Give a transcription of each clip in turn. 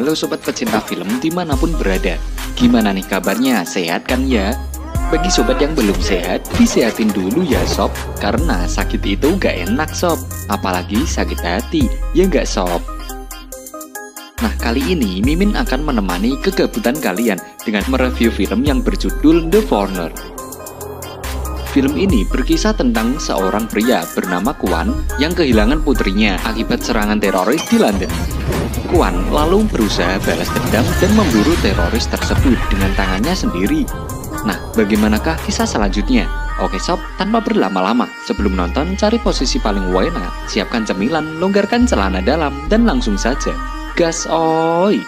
Halo sobat pecinta film dimanapun berada. Gimana nih kabarnya? Sehat kan ya? Bagi sobat yang belum sehat, disehatin dulu ya sob. Karena sakit itu gak enak sob. Apalagi sakit hati, ya gak sob? Nah kali ini Mimin akan menemani kegabutan kalian dengan mereview film yang berjudul The Foreigner. Film ini berkisah tentang seorang pria bernama Kwan yang kehilangan putrinya akibat serangan teroris di London. Kwan lalu berusaha balas dendam dan memburu teroris tersebut dengan tangannya sendiri. Nah, bagaimanakah kisah selanjutnya? Oke sob, tanpa berlama-lama, sebelum nonton cari posisi paling wena, siapkan cemilan, longgarkan celana dalam, dan langsung saja gas oi!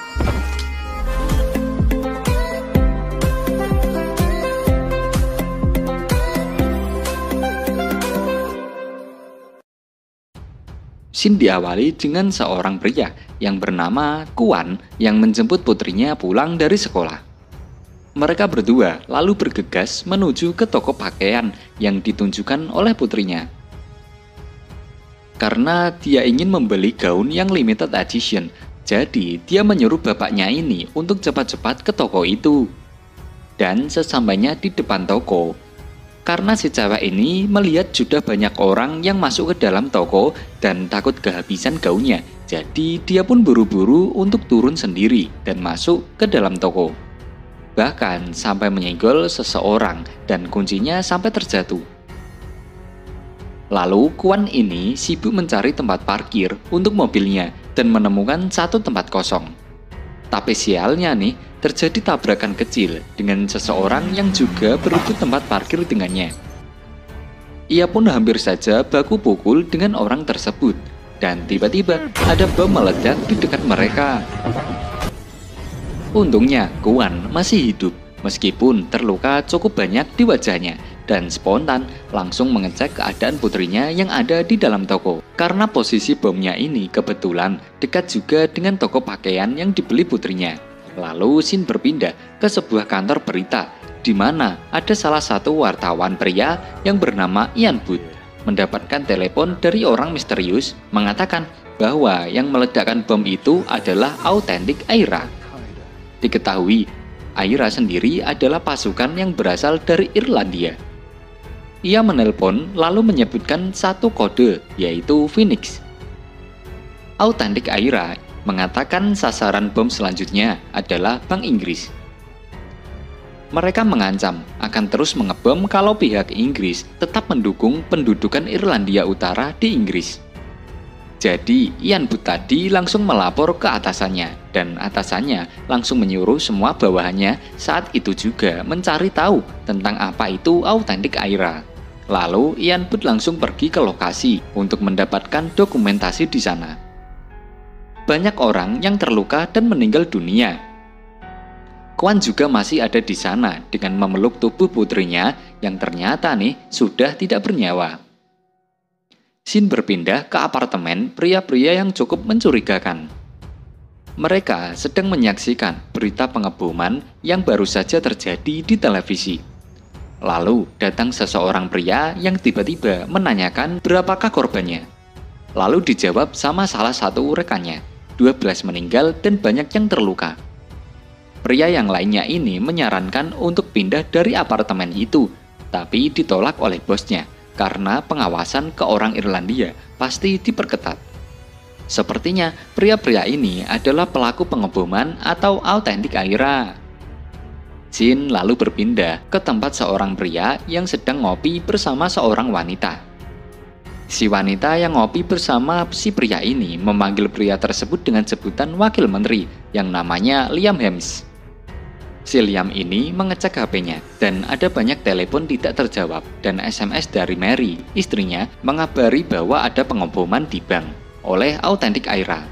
Scene diawali dengan seorang pria yang bernama Kwan yang menjemput putrinya pulang dari sekolah. Mereka berdua lalu bergegas menuju ke toko pakaian yang ditunjukkan oleh putrinya. Karena dia ingin membeli gaun yang limited edition, jadi dia menyuruh bapaknya ini untuk cepat-cepat ke toko itu. Dan sesampainya di depan toko, karena si cewek ini melihat sudah banyak orang yang masuk ke dalam toko dan takut kehabisan gaunnya. Jadi dia pun buru-buru untuk turun sendiri dan masuk ke dalam toko. Bahkan sampai menyenggol seseorang dan kuncinya sampai terjatuh. Lalu Kwan ini sibuk mencari tempat parkir untuk mobilnya dan menemukan satu tempat kosong. Tapi sialnya nih, terjadi tabrakan kecil dengan seseorang yang juga berebut tempat parkir dengannya. Ia pun hampir saja baku pukul dengan orang tersebut, dan tiba-tiba ada bom meledak di dekat mereka. Untungnya Kwan masih hidup, meskipun terluka cukup banyak di wajahnya, dan spontan langsung mengecek keadaan putrinya yang ada di dalam toko. Karena posisi bomnya ini kebetulan dekat juga dengan toko pakaian yang dibeli putrinya. Lalu scene berpindah ke sebuah kantor berita, di mana ada salah satu wartawan pria yang bernama Ian Booth mendapatkan telepon dari orang misterius mengatakan bahwa yang meledakkan bom itu adalah Authentic Aira. Diketahui, Aira sendiri adalah pasukan yang berasal dari Irlandia. Ia menelpon lalu menyebutkan satu kode, yaitu Phoenix. Authentic Aira mengatakan sasaran bom selanjutnya adalah Bank Inggris. Mereka mengancam akan terus mengebom kalau pihak Inggris tetap mendukung pendudukan Irlandia Utara di Inggris. Jadi Ian Booth tadi langsung melapor ke atasannya, dan atasannya langsung menyuruh semua bawahannya saat itu juga mencari tahu tentang apa itu Authentic Aira. Lalu Ian Booth langsung pergi ke lokasi untuk mendapatkan dokumentasi di sana. Banyak orang yang terluka dan meninggal dunia. Kwan juga masih ada di sana dengan memeluk tubuh putrinya yang ternyata nih sudah tidak bernyawa. Scene berpindah ke apartemen pria-pria yang cukup mencurigakan. Mereka sedang menyaksikan berita pengeboman yang baru saja terjadi di televisi. Lalu datang seseorang pria yang tiba-tiba menanyakan berapakah korbannya. Lalu dijawab sama salah satu rekannya, 12 meninggal dan banyak yang terluka. Pria yang lainnya ini menyarankan untuk pindah dari apartemen itu, tapi ditolak oleh bosnya karena pengawasan ke orang Irlandia pasti diperketat. Sepertinya pria-pria ini adalah pelaku pengeboman atau Authentic Aira. Scene lalu berpindah ke tempat seorang pria yang sedang ngopi bersama seorang wanita. Si wanita yang ngopi bersama si pria ini memanggil pria tersebut dengan sebutan wakil menteri yang namanya Liam Hems. Si Liam ini mengecek HP-nya dan ada banyak telepon tidak terjawab dan SMS dari Mary, istrinya, mengabari bahwa ada pengeboman di bank oleh Authentic Aira.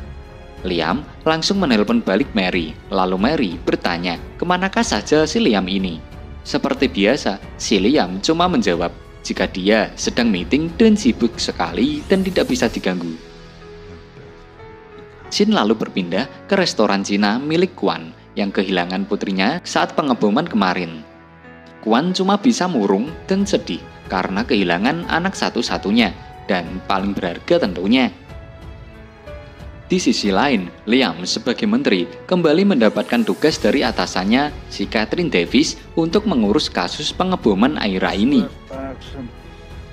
Liam langsung menelpon balik Mary, lalu Mary bertanya kemanakah saja si Liam ini. Seperti biasa, si Liam cuma menjawab jika dia sedang meeting dan sibuk sekali dan tidak bisa diganggu. Scene lalu berpindah ke restoran Cina milik Kwan yang kehilangan putrinya saat pengeboman kemarin. Kwan cuma bisa murung dan sedih karena kehilangan anak satu-satunya dan paling berharga tentunya. Di sisi lain, Liam sebagai menteri kembali mendapatkan tugas dari atasannya, si Catherine Davis, untuk mengurus kasus pengeboman Aira ini.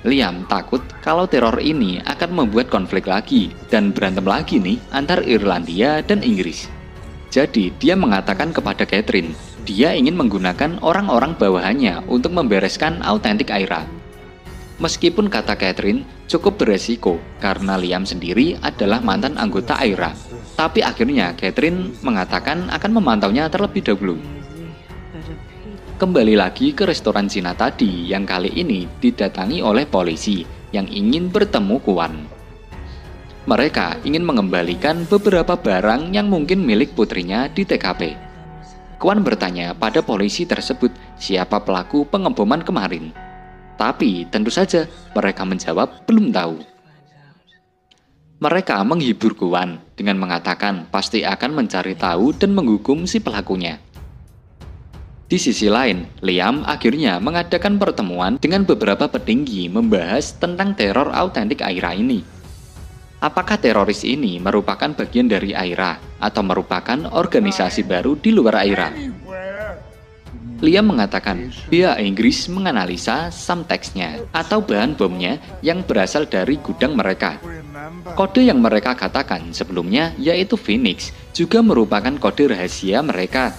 Liam takut kalau teror ini akan membuat konflik lagi dan berantem lagi nih antar Irlandia dan Inggris. Jadi dia mengatakan kepada Catherine, dia ingin menggunakan orang-orang bawahannya untuk membereskan autentik Aira. Meskipun kata Catherine cukup beresiko karena Liam sendiri adalah mantan anggota Aira, tapi akhirnya Catherine mengatakan akan memantaunya terlebih dahulu. Kembali lagi ke restoran Cina tadi yang kali ini didatangi oleh polisi yang ingin bertemu Kuan. Mereka ingin mengembalikan beberapa barang yang mungkin milik putrinya di TKP. Kuan bertanya pada polisi tersebut siapa pelaku pengeboman kemarin. Tapi tentu saja mereka menjawab belum tahu. Mereka menghibur Kuan dengan mengatakan pasti akan mencari tahu dan menghukum si pelakunya. Di sisi lain, Liam akhirnya mengadakan pertemuan dengan beberapa petinggi membahas tentang teror autentik Aira ini. Apakah teroris ini merupakan bagian dari Aira atau merupakan organisasi baru di luar Aira? Liam mengatakan pihak Inggris menganalisa some text-nya atau bahan bomnya yang berasal dari gudang mereka. Kode yang mereka katakan sebelumnya yaitu Phoenix juga merupakan kode rahasia mereka.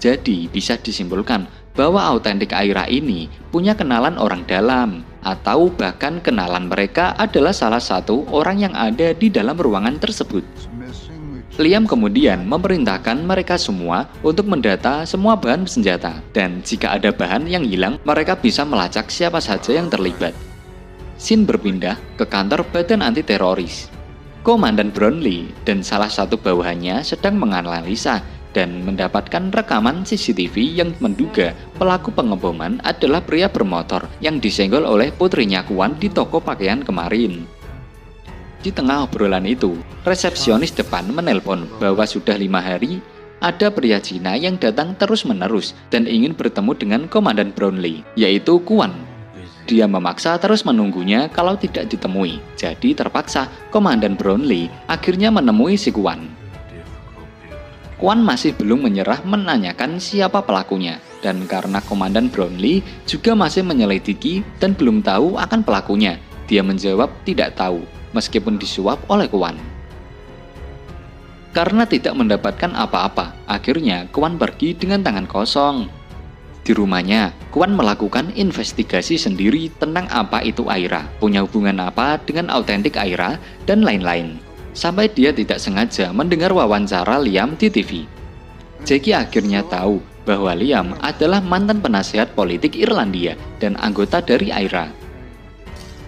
Jadi bisa disimpulkan bahwa autentik Aira ini punya kenalan orang dalam atau bahkan kenalan mereka adalah salah satu orang yang ada di dalam ruangan tersebut. Liam kemudian memerintahkan mereka semua untuk mendata semua bahan senjata dan jika ada bahan yang hilang mereka bisa melacak siapa saja yang terlibat. Scene berpindah ke kantor Badan Anti Teroris. Komandan Brownlee dan salah satu bawahannya sedang menganalisa dan mendapatkan rekaman CCTV yang menduga pelaku pengeboman adalah pria bermotor yang disenggol oleh putrinya Kuan di toko pakaian kemarin. Di tengah obrolan itu, resepsionis depan menelpon bahwa sudah 5 hari ada pria Cina yang datang terus-menerus dan ingin bertemu dengan Komandan Brownlee, yaitu Kuan. Dia memaksa terus menunggunya kalau tidak ditemui, jadi terpaksa Komandan Brownlee akhirnya menemui si Kuan. Kuan masih belum menyerah menanyakan siapa pelakunya, dan karena Komandan Brownlee juga masih menyelidiki dan belum tahu akan pelakunya, dia menjawab tidak tahu, meskipun disuap oleh Kuan. Karena tidak mendapatkan apa-apa, akhirnya Kuan pergi dengan tangan kosong. Di rumahnya, Kuan melakukan investigasi sendiri tentang apa itu Aira, punya hubungan apa dengan autentik Aira, dan lain-lain. Sampai dia tidak sengaja mendengar wawancara Liam di TV. Jackie akhirnya tahu bahwa Liam adalah mantan penasihat politik Irlandia dan anggota dari Aira.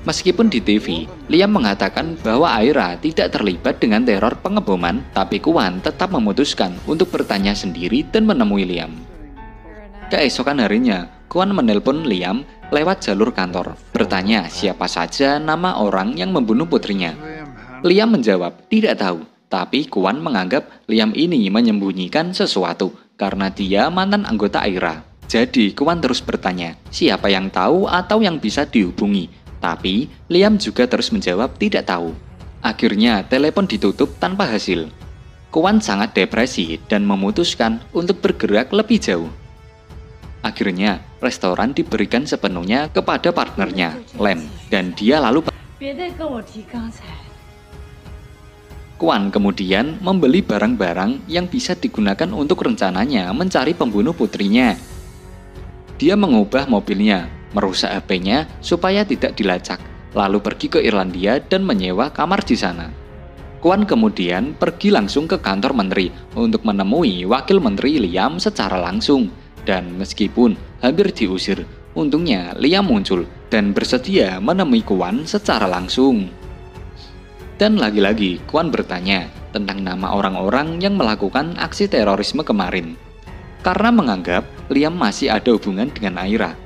Meskipun di TV, Liam mengatakan bahwa Aira tidak terlibat dengan teror pengeboman, tapi Kuan tetap memutuskan untuk bertanya sendiri dan menemui Liam. Keesokan harinya, Kuan menelpon Liam lewat jalur kantor, bertanya siapa saja nama orang yang membunuh putrinya. Liam menjawab tidak tahu, tapi Kuan menganggap Liam ini menyembunyikan sesuatu karena dia mantan anggota Aira. Jadi Kuan terus bertanya, siapa yang tahu atau yang bisa dihubungi? Tapi Liam juga terus menjawab tidak tahu. Akhirnya telepon ditutup tanpa hasil. Kuan sangat depresi dan memutuskan untuk bergerak lebih jauh. Akhirnya restoran diberikan sepenuhnya kepada partnernya, Lem, dan dia lalu Kuan kemudian membeli barang-barang yang bisa digunakan untuk rencananya mencari pembunuh putrinya. Dia mengubah mobilnya, merusak HP-nya supaya tidak dilacak, lalu pergi ke Irlandia dan menyewa kamar di sana. Kuan kemudian pergi langsung ke kantor menteri untuk menemui wakil menteri Liam secara langsung. Dan meskipun hampir diusir, untungnya Liam muncul dan bersedia menemui Kuan secara langsung. Dan lagi-lagi Kuan bertanya tentang nama orang-orang yang melakukan aksi terorisme kemarin. Karena menganggap Liam masih ada hubungan dengan Aira.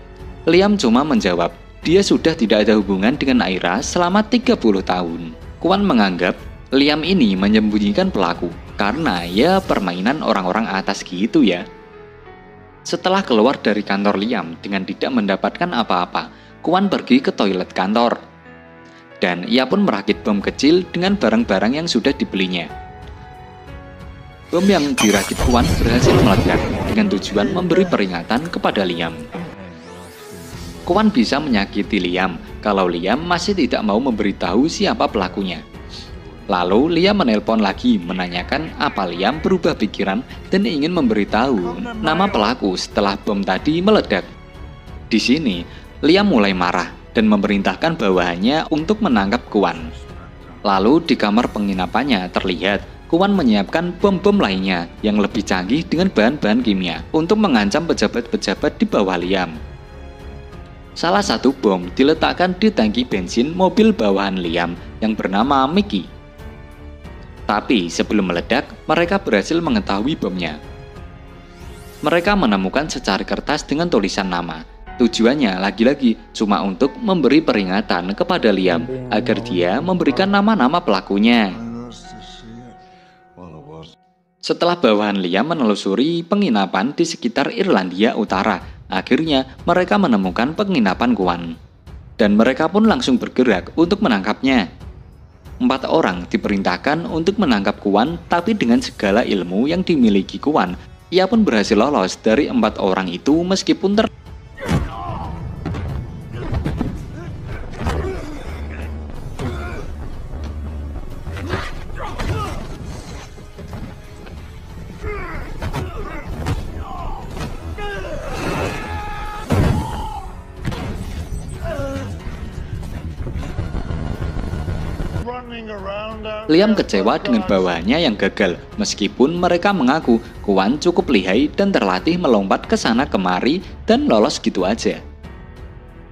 Liam cuma menjawab, dia sudah tidak ada hubungan dengan Aira selama 30 tahun. Kuan menganggap Liam ini menyembunyikan pelaku karena ya permainan orang-orang atas gitu ya. Setelah keluar dari kantor Liam dengan tidak mendapatkan apa-apa, Kuan pergi ke toilet kantor. Dan ia pun merakit bom kecil dengan barang-barang yang sudah dibelinya. Bom yang dirakit Kwan berhasil meledak dengan tujuan memberi peringatan kepada Liam. Kwan bisa menyakiti Liam kalau Liam masih tidak mau memberitahu siapa pelakunya. Lalu Liam menelpon lagi menanyakan apa Liam berubah pikiran dan ingin memberitahu nama pelaku setelah bom tadi meledak. Di sini, Liam mulai marah dan memerintahkan bawahannya untuk menangkap Kwan. Lalu di kamar penginapannya terlihat Kwan menyiapkan bom-bom lainnya yang lebih canggih dengan bahan-bahan kimia untuk mengancam pejabat-pejabat di bawah Liam. Salah satu bom diletakkan di tangki bensin mobil bawahan Liam yang bernama Mickey. Tapi sebelum meledak, mereka berhasil mengetahui bomnya. Mereka menemukan secari kertas dengan tulisan nama. Tujuannya lagi-lagi cuma untuk memberi peringatan kepada Liam agar dia memberikan nama-nama pelakunya. Setelah bawahan Liam menelusuri penginapan di sekitar Irlandia Utara, akhirnya mereka menemukan penginapan Kwan. Dan mereka pun langsung bergerak untuk menangkapnya. 4 orang diperintahkan untuk menangkap Kwan, tapi dengan segala ilmu yang dimiliki Kwan, ia pun berhasil lolos dari 4 orang itu meskipun Liam kecewa dengan bawahannya yang gagal, meskipun mereka mengaku Kwan cukup lihai dan terlatih melompat ke sana kemari dan lolos gitu aja.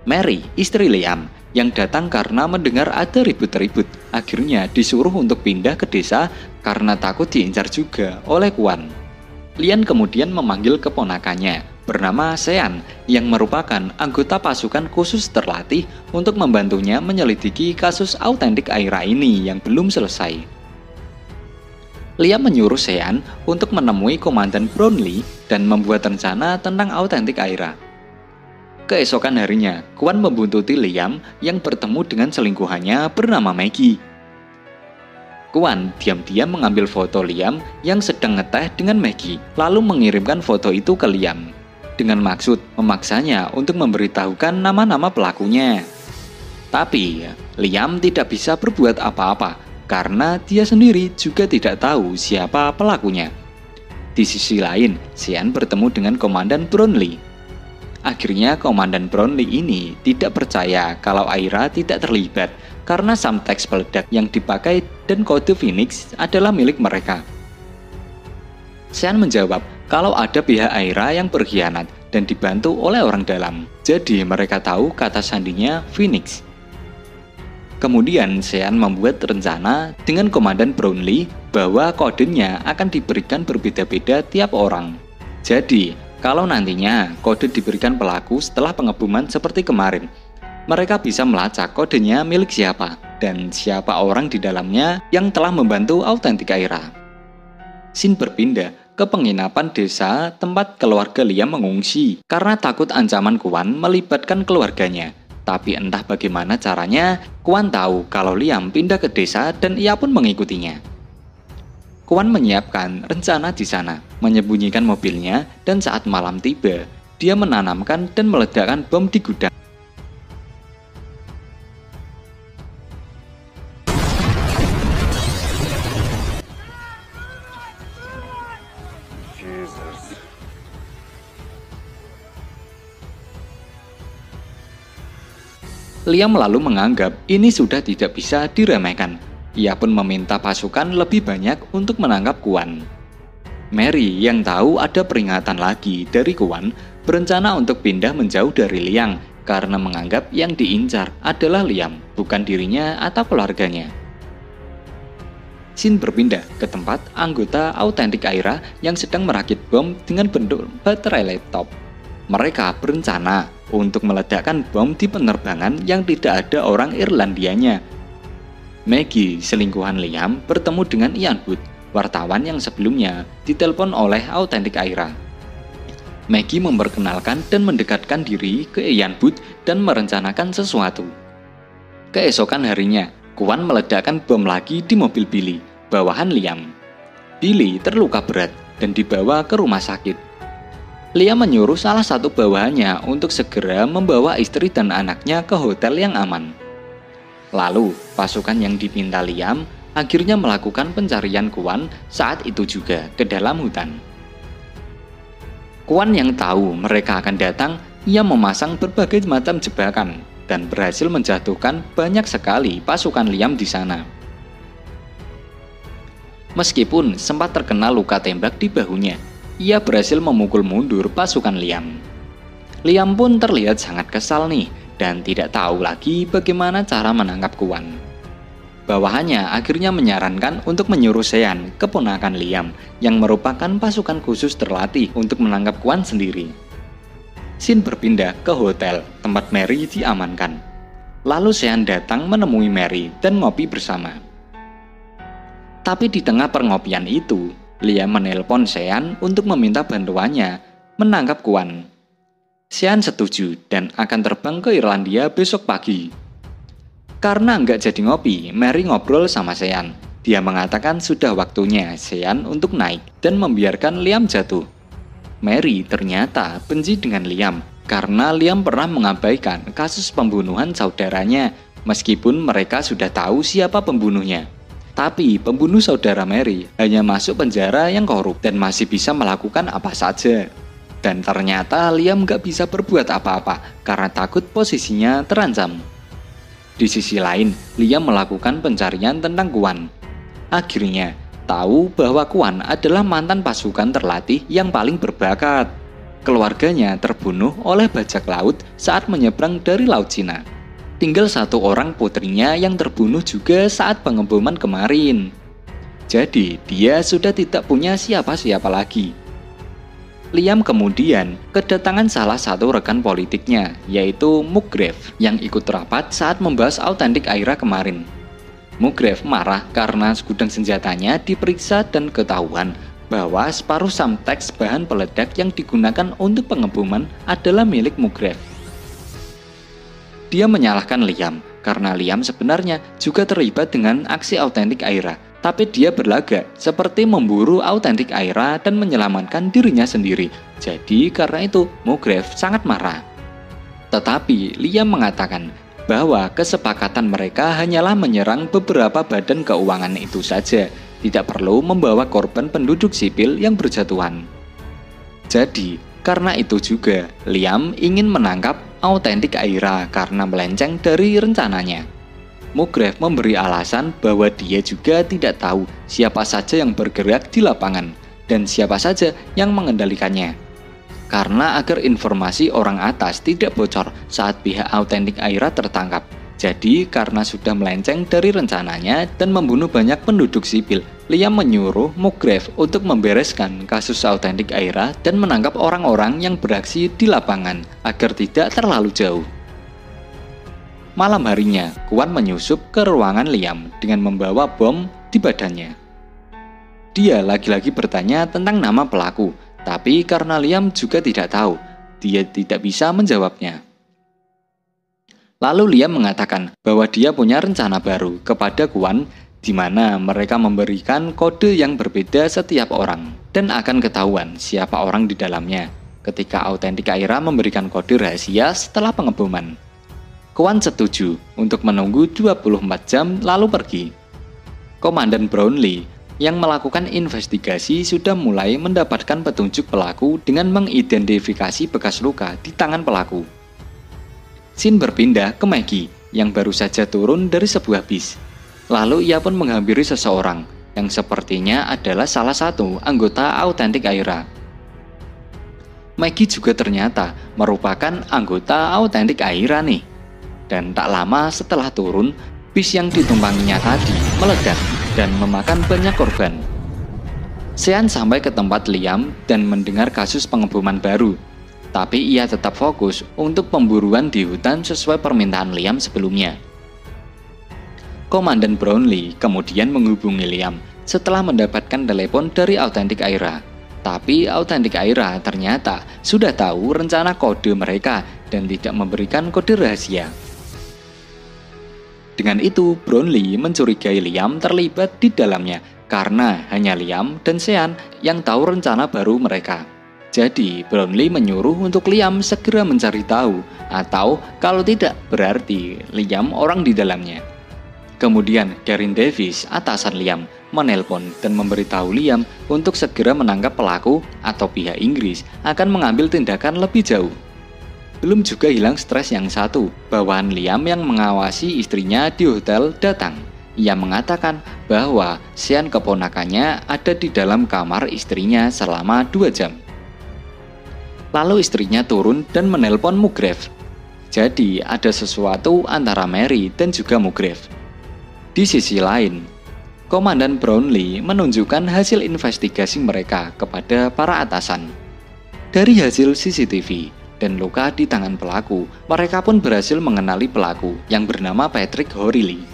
Mary, istri Liam, yang datang karena mendengar ada ribut-ribut, akhirnya disuruh untuk pindah ke desa karena takut diincar juga oleh Kwan. Liam kemudian memanggil keponakannya, bernama Sean, yang merupakan anggota pasukan khusus terlatih untuk membantunya menyelidiki kasus autentik Aira ini yang belum selesai. Liam menyuruh Sean untuk menemui Komandan Brownlee dan membuat rencana tentang autentik Aira. Keesokan harinya, Kwan membuntuti Liam yang bertemu dengan selingkuhannya bernama Maggie. Kwan diam-diam mengambil foto Liam yang sedang ngeteh dengan Maggie, lalu mengirimkan foto itu ke Liam, dengan maksud memaksanya untuk memberitahukan nama-nama pelakunya. Tapi, Liam tidak bisa berbuat apa-apa, karena dia sendiri juga tidak tahu siapa pelakunya. Di sisi lain, Sean bertemu dengan Komandan Brownlee. Akhirnya Komandan Brownlee ini tidak percaya kalau Aira tidak terlibat, karena samteks peledak yang dipakai dan kode Phoenix adalah milik mereka. Sean menjawab kalau ada pihak Aira yang berkhianat dan dibantu oleh orang dalam, jadi mereka tahu kata sandinya Phoenix. Kemudian Sean membuat rencana dengan Komandan Brownlee bahwa kodenya akan diberikan berbeda-beda tiap orang. Jadi, kalau nantinya kode diberikan pelaku setelah pengeboman seperti kemarin, mereka bisa melacak kodenya milik siapa dan siapa orang di dalamnya yang telah membantu autentik Aira. Scene berpindah ke penginapan desa tempat keluarga Liam mengungsi karena takut ancaman Kwan melibatkan keluarganya. Tapi entah bagaimana caranya, Kwan tahu kalau Liam pindah ke desa dan ia pun mengikutinya. Kwan menyiapkan rencana di sana, menyembunyikan mobilnya, dan saat malam tiba, dia menanamkan dan meledakkan bom di gudang. Liam lalu menganggap ini sudah tidak bisa diremehkan. Ia pun meminta pasukan lebih banyak untuk menangkap Kwan. Mary yang tahu ada peringatan lagi dari Kwan berencana untuk pindah menjauh dari Liam karena menganggap yang diincar adalah Liam, bukan dirinya atau keluarganya. Scene berpindah ke tempat anggota autentik Aira yang sedang merakit bom dengan bentuk baterai laptop. Mereka berencana untuk meledakkan bom di penerbangan yang tidak ada orang Irlandianya. Maggie, selingkuhan Liam, bertemu dengan Ian Booth, wartawan yang sebelumnya ditelepon oleh autentik Aira. Maggie memperkenalkan dan mendekatkan diri ke Ian Booth dan merencanakan sesuatu. Keesokan harinya, Kwan meledakkan bom lagi di mobil Billy, bawahan Liam. Billy terluka berat dan dibawa ke rumah sakit. Liam menyuruh salah satu bawahannya untuk segera membawa istri dan anaknya ke hotel yang aman. Lalu, pasukan yang dipinta Liam akhirnya melakukan pencarian Kwan saat itu juga ke dalam hutan. Kwan yang tahu mereka akan datang, ia memasang berbagai macam jebakan dan berhasil menjatuhkan banyak sekali pasukan Liam di sana. Meskipun sempat terkena luka tembak di bahunya, ia berhasil memukul mundur pasukan Liam. Liam pun terlihat sangat kesal nih dan tidak tahu lagi bagaimana cara menangkap Kwan. Bawahannya akhirnya menyarankan untuk menyuruh Sean, keponakan Liam, yang merupakan pasukan khusus terlatih untuk menangkap Kwan sendiri. Shin berpindah ke hotel tempat Mary diamankan. Lalu Sean datang menemui Mary dan ngopi bersama. Tapi di tengah perngopian itu, Liam menelpon Sean untuk meminta bantuannya menangkap Kwan. Sean setuju dan akan terbang ke Irlandia besok pagi. Karena nggak jadi ngopi, Mary ngobrol sama Sean. Dia mengatakan sudah waktunya Sean untuk naik dan membiarkan Liam jatuh. Mary ternyata benci dengan Liam karena Liam pernah mengabaikan kasus pembunuhan saudaranya meskipun mereka sudah tahu siapa pembunuhnya. Tapi pembunuh saudara Mary hanya masuk penjara yang korup dan masih bisa melakukan apa saja. Dan ternyata Liam nggak bisa berbuat apa-apa karena takut posisinya terancam. Di sisi lain, Liam melakukan pencarian tentang Kwan. Akhirnya, tahu bahwa Kwan adalah mantan pasukan terlatih yang paling berbakat. Keluarganya terbunuh oleh bajak laut saat menyeberang dari Laut Cina. Tinggal satu orang putrinya yang terbunuh juga saat pengeboman kemarin. Jadi, dia sudah tidak punya siapa-siapa lagi. Liam kemudian kedatangan salah satu rekan politiknya, yaitu Muggrave, yang ikut rapat saat membahas autentik Aira kemarin. Muggrave marah karena gudang senjatanya diperiksa dan ketahuan bahwa separuh samteks bahan peledak yang digunakan untuk pengeboman adalah milik Muggrave. Dia menyalahkan Liam karena Liam sebenarnya juga terlibat dengan aksi autentik Aira. Tapi dia berlagak seperti memburu autentik Aira dan menyelamatkan dirinya sendiri. Jadi karena itu Muggrave sangat marah. Tetapi Liam mengatakan bahwa kesepakatan mereka hanyalah menyerang beberapa badan keuangan itu saja, tidak perlu membawa korban penduduk sipil yang berjatuhan. Jadi karena itu juga Liam ingin menangkap autentik Aira karena melenceng dari rencananya. Muggrave memberi alasan bahwa dia juga tidak tahu siapa saja yang bergerak di lapangan dan siapa saja yang mengendalikannya. Karena agar informasi orang atas tidak bocor saat pihak autentik Aira tertangkap. Jadi karena sudah melenceng dari rencananya dan membunuh banyak penduduk sipil, Liam menyuruh Muggrave untuk membereskan kasus autentik Aira dan menangkap orang-orang yang beraksi di lapangan agar tidak terlalu jauh. Malam harinya, Kwan menyusup ke ruangan Liam dengan membawa bom di badannya. Dia lagi-lagi bertanya tentang nama pelaku, tapi karena Liam juga tidak tahu, dia tidak bisa menjawabnya. Lalu Liam mengatakan bahwa dia punya rencana baru kepada Kwan, di mana mereka memberikan kode yang berbeda setiap orang, dan akan ketahuan siapa orang di dalamnya ketika autentik Aira memberikan kode rahasia setelah pengeboman. Kwan setuju untuk menunggu 24 jam lalu pergi. Komandan Brownlee yang melakukan investigasi sudah mulai mendapatkan petunjuk pelaku dengan mengidentifikasi bekas luka di tangan pelaku. Shin berpindah ke Maggie yang baru saja turun dari sebuah bis. Lalu ia pun menghampiri seseorang yang sepertinya adalah salah satu anggota autentik Aira. Maggie juga ternyata merupakan anggota autentik Aira nih. Dan tak lama setelah turun, bis yang ditumpanginya tadi meledak dan memakan banyak korban. Sean sampai ke tempat Liam dan mendengar kasus pengeboman baru. Tapi ia tetap fokus untuk pemburuan di hutan sesuai permintaan Liam sebelumnya. Komandan Brownlee kemudian menghubungi Liam setelah mendapatkan telepon dari autentik Aira. Tapi autentik Aira ternyata sudah tahu rencana kode mereka dan tidak memberikan kode rahasia. Dengan itu, Brownlee mencurigai Liam terlibat di dalamnya karena hanya Liam dan Sean yang tahu rencana baru mereka. Jadi Brownlee menyuruh untuk Liam segera mencari tahu, atau kalau tidak berarti Liam orang di dalamnya. Kemudian Karen Davis, atasan Liam, menelpon dan memberitahu Liam untuk segera menangkap pelaku atau pihak Inggris akan mengambil tindakan lebih jauh. Belum juga hilang stres yang satu, bawahan Liam yang mengawasi istrinya di hotel datang. Ia mengatakan bahwa Sean keponakannya ada di dalam kamar istrinya selama 2 jam. Lalu istrinya turun dan menelpon Mugrave. Jadi ada sesuatu antara Mary dan juga Mugrave. Di sisi lain, Komandan Brownlee menunjukkan hasil investigasi mereka kepada para atasan. Dari hasil CCTV dan luka di tangan pelaku, mereka pun berhasil mengenali pelaku yang bernama Patrick O'Reilly.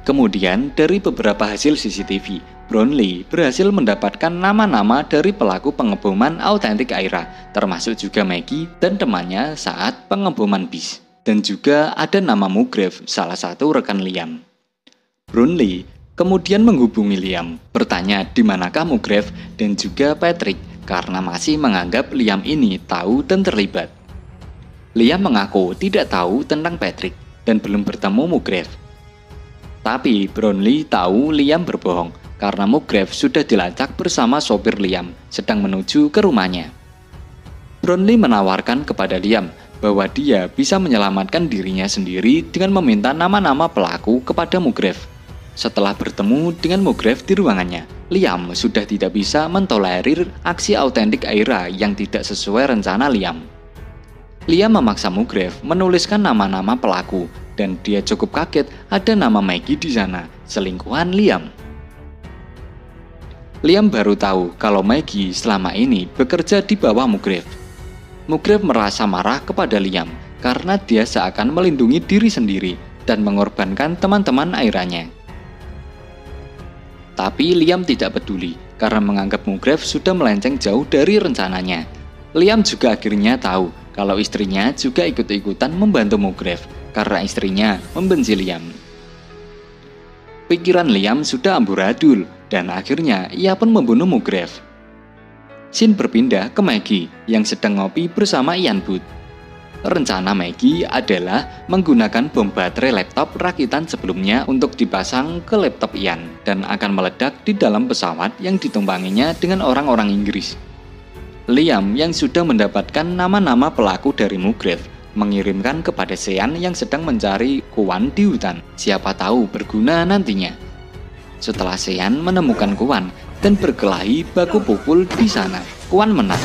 Kemudian dari beberapa hasil CCTV, Brownlee berhasil mendapatkan nama-nama dari pelaku pengeboman autentik Aira, termasuk juga Maggie dan temannya saat pengeboman bis. Dan juga ada nama Mugrave, salah satu rekan Liam. Brownlee kemudian menghubungi Liam, bertanya di manakah Mugrave dan juga Patrick karena masih menganggap Liam ini tahu dan terlibat. Liam mengaku tidak tahu tentang Patrick dan belum bertemu Mugrave. Tapi Brownlee tahu Liam berbohong karena Mugrave sudah dilacak bersama sopir Liam sedang menuju ke rumahnya. Brownlee menawarkan kepada Liam bahwa dia bisa menyelamatkan dirinya sendiri dengan meminta nama-nama pelaku kepada Mugrave. Setelah bertemu dengan Mugrave di ruangannya, Liam sudah tidak bisa mentolerir aksi autentik Aira yang tidak sesuai rencana Liam. Liam memaksa Mugrave menuliskan nama-nama pelaku dan dia cukup kaget ada nama Maggie di sana, selingkuhan Liam. Liam baru tahu kalau Maggie selama ini bekerja di bawah Mugrave. Mugrave merasa marah kepada Liam karena dia seakan melindungi diri sendiri dan mengorbankan teman-teman Airanya. Tapi Liam tidak peduli karena menganggap Mugrave sudah melenceng jauh dari rencananya. Liam juga akhirnya tahu kalau istrinya juga ikut-ikutan membantu Mugrave karena istrinya membenci Liam. Pikiran Liam sudah amburadul dan akhirnya ia pun membunuh Mugrave. Scene berpindah ke Maggie yang sedang ngopi bersama Ian Booth. Rencana Maggie adalah menggunakan bom baterai laptop rakitan sebelumnya untuk dipasang ke laptop Ian dan akan meledak di dalam pesawat yang ditumpanginya dengan orang-orang Inggris. Liam yang sudah mendapatkan nama-nama pelaku dari Mugrave mengirimkan kepada Sean yang sedang mencari Kuan di hutan. Siapa tahu berguna nantinya. Setelah Sean menemukan Kuan dan berkelahi baku pukul di sana, Kuan menang.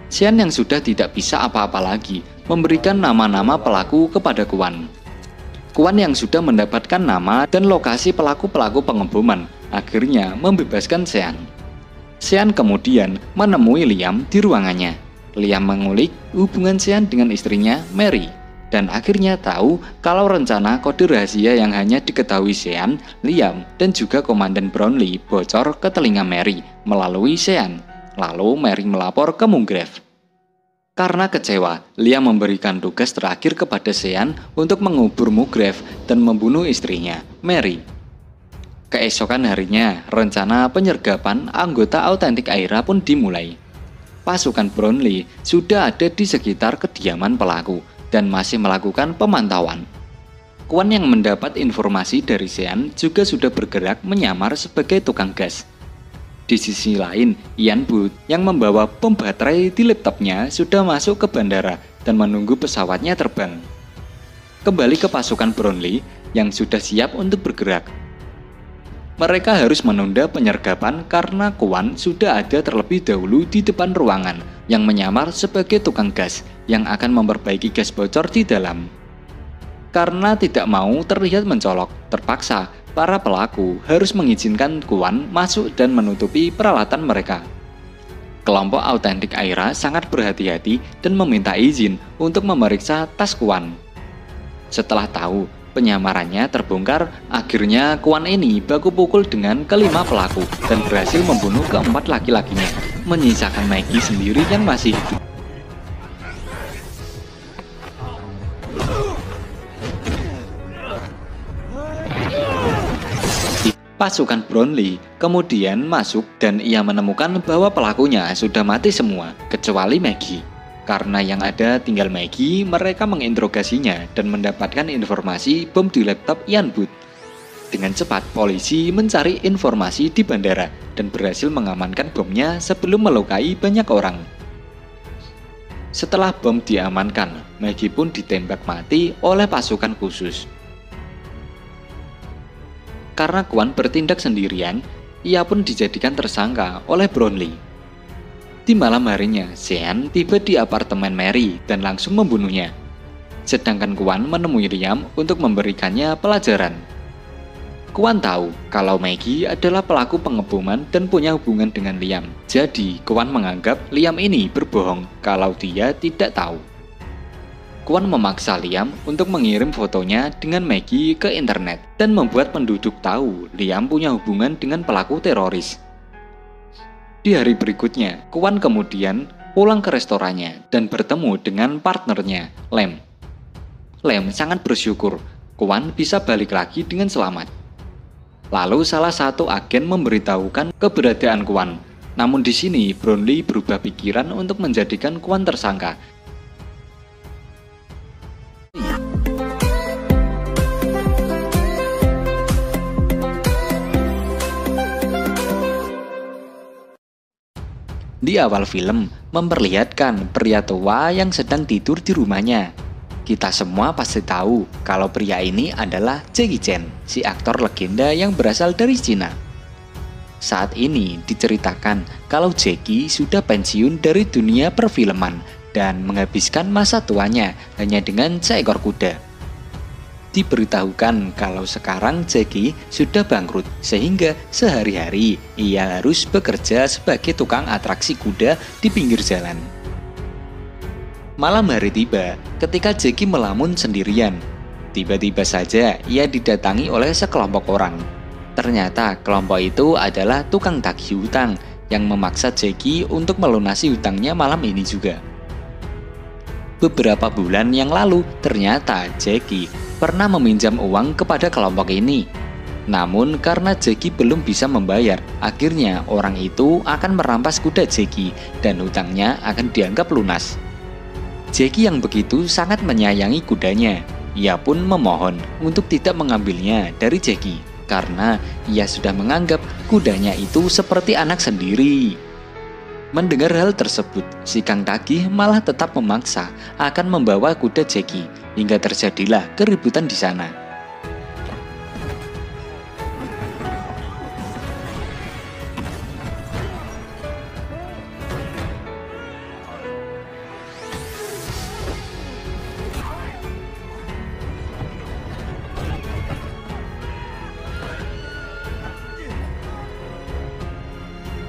Sean yang sudah tidak bisa apa-apa lagi memberikan nama-nama pelaku kepada Kuan. Kuan yang sudah mendapatkan nama dan lokasi pelaku-pelaku pengeboman akhirnya membebaskan Sean. Sean kemudian menemui Liam di ruangannya. Liam mengulik hubungan Sean dengan istrinya Mary dan akhirnya tahu kalau rencana kode rahasia yang hanya diketahui Sean, Liam, dan juga Komandan Brownlee bocor ke telinga Mary melalui Sean. Lalu Mary melapor ke Mugrave. Karena kecewa, Liam memberikan tugas terakhir kepada Sean untuk mengubur Mugrave dan membunuh istrinya, Mary. Keesokan harinya, rencana penyergapan anggota autentik Aira pun dimulai. Pasukan Brownlee sudah ada di sekitar kediaman pelaku dan masih melakukan pemantauan. Kuan yang mendapat informasi dari Sean juga sudah bergerak menyamar sebagai tukang gas. Di sisi lain, Ian Booth yang membawa bom baterai di laptopnya sudah masuk ke bandara dan menunggu pesawatnya terbang. Kembali ke pasukan Brownlee yang sudah siap untuk bergerak. Mereka harus menunda penyergapan karena Kuan sudah ada terlebih dahulu di depan ruangan yang menyamar sebagai tukang gas yang akan memperbaiki gas bocor di dalam. Karena tidak mau terlihat mencolok, terpaksa para pelaku harus mengizinkan Kuan masuk dan menutupi peralatan mereka. Kelompok autentik Aira sangat berhati-hati dan meminta izin untuk memeriksa tas Kuan. Setelah tahu penyamarannya terbongkar, akhirnya Kuan ini baku pukul dengan kelima pelaku dan berhasil membunuh keempat laki-lakinya, menyisakan Maggie sendiri yang masih hidup. Pasukan Brownlee kemudian masuk dan ia menemukan bahwa pelakunya sudah mati semua, kecuali Maggie. Karena yang ada tinggal Maggie, mereka menginterogasinya dan mendapatkan informasi bom di laptop Ian Booth. Dengan cepat, polisi mencari informasi di bandara dan berhasil mengamankan bomnya sebelum melukai banyak orang. Setelah bom diamankan, Maggie pun ditembak mati oleh pasukan khusus. Karena Kwon bertindak sendirian, ia pun dijadikan tersangka oleh Brownlee. Di malam harinya, Sean tiba di apartemen Mary dan langsung membunuhnya. Sedangkan Kwon menemui Liam untuk memberikannya pelajaran. Kwon tahu kalau Maggie adalah pelaku pengeboman dan punya hubungan dengan Liam. Jadi, Kwon menganggap Liam ini berbohong kalau dia tidak tahu. Kwon memaksa Liam untuk mengirim fotonya dengan Maggie ke internet dan membuat penduduk tahu Liam punya hubungan dengan pelaku teroris. Di hari berikutnya, Kwon kemudian pulang ke restorannya dan bertemu dengan partnernya, Lem. Lem sangat bersyukur Kwon bisa balik lagi dengan selamat. Lalu salah satu agen memberitahukan keberadaan Kwon. Namun di sini Brownlee berubah pikiran untuk menjadikan Kwon tersangka. Di awal film memperlihatkan pria tua yang sedang tidur di rumahnya. Kita semua pasti tahu kalau pria ini adalah Jackie Chan, si aktor legenda yang berasal dari Cina. Saat ini diceritakan kalau Jackie sudah pensiun dari dunia perfilman dan menghabiskan masa tuanya hanya dengan seekor kuda. Diberitahukan kalau sekarang Jackie sudah bangkrut sehingga sehari-hari ia harus bekerja sebagai tukang atraksi kuda di pinggir jalan. Malam hari tiba ketika Jackie melamun sendirian. Tiba-tiba saja ia didatangi oleh sekelompok orang. Ternyata kelompok itu adalah tukang tagih hutang yang memaksa Jackie untuk melunasi hutangnya malam ini juga. Beberapa bulan yang lalu ternyata Jackie pernah meminjam uang kepada kelompok ini. Namun karena Jackie belum bisa membayar, akhirnya orang itu akan merampas kuda Jackie dan hutangnya akan dianggap lunas. Jackie yang begitu sangat menyayangi kudanya. Ia pun memohon untuk tidak mengambilnya dari Jackie karena ia sudah menganggap kudanya itu seperti anak sendiri. Mendengar hal tersebut, si Kang Tagih malah tetap memaksa akan membawa kuda Jackie hingga terjadilah keributan di sana.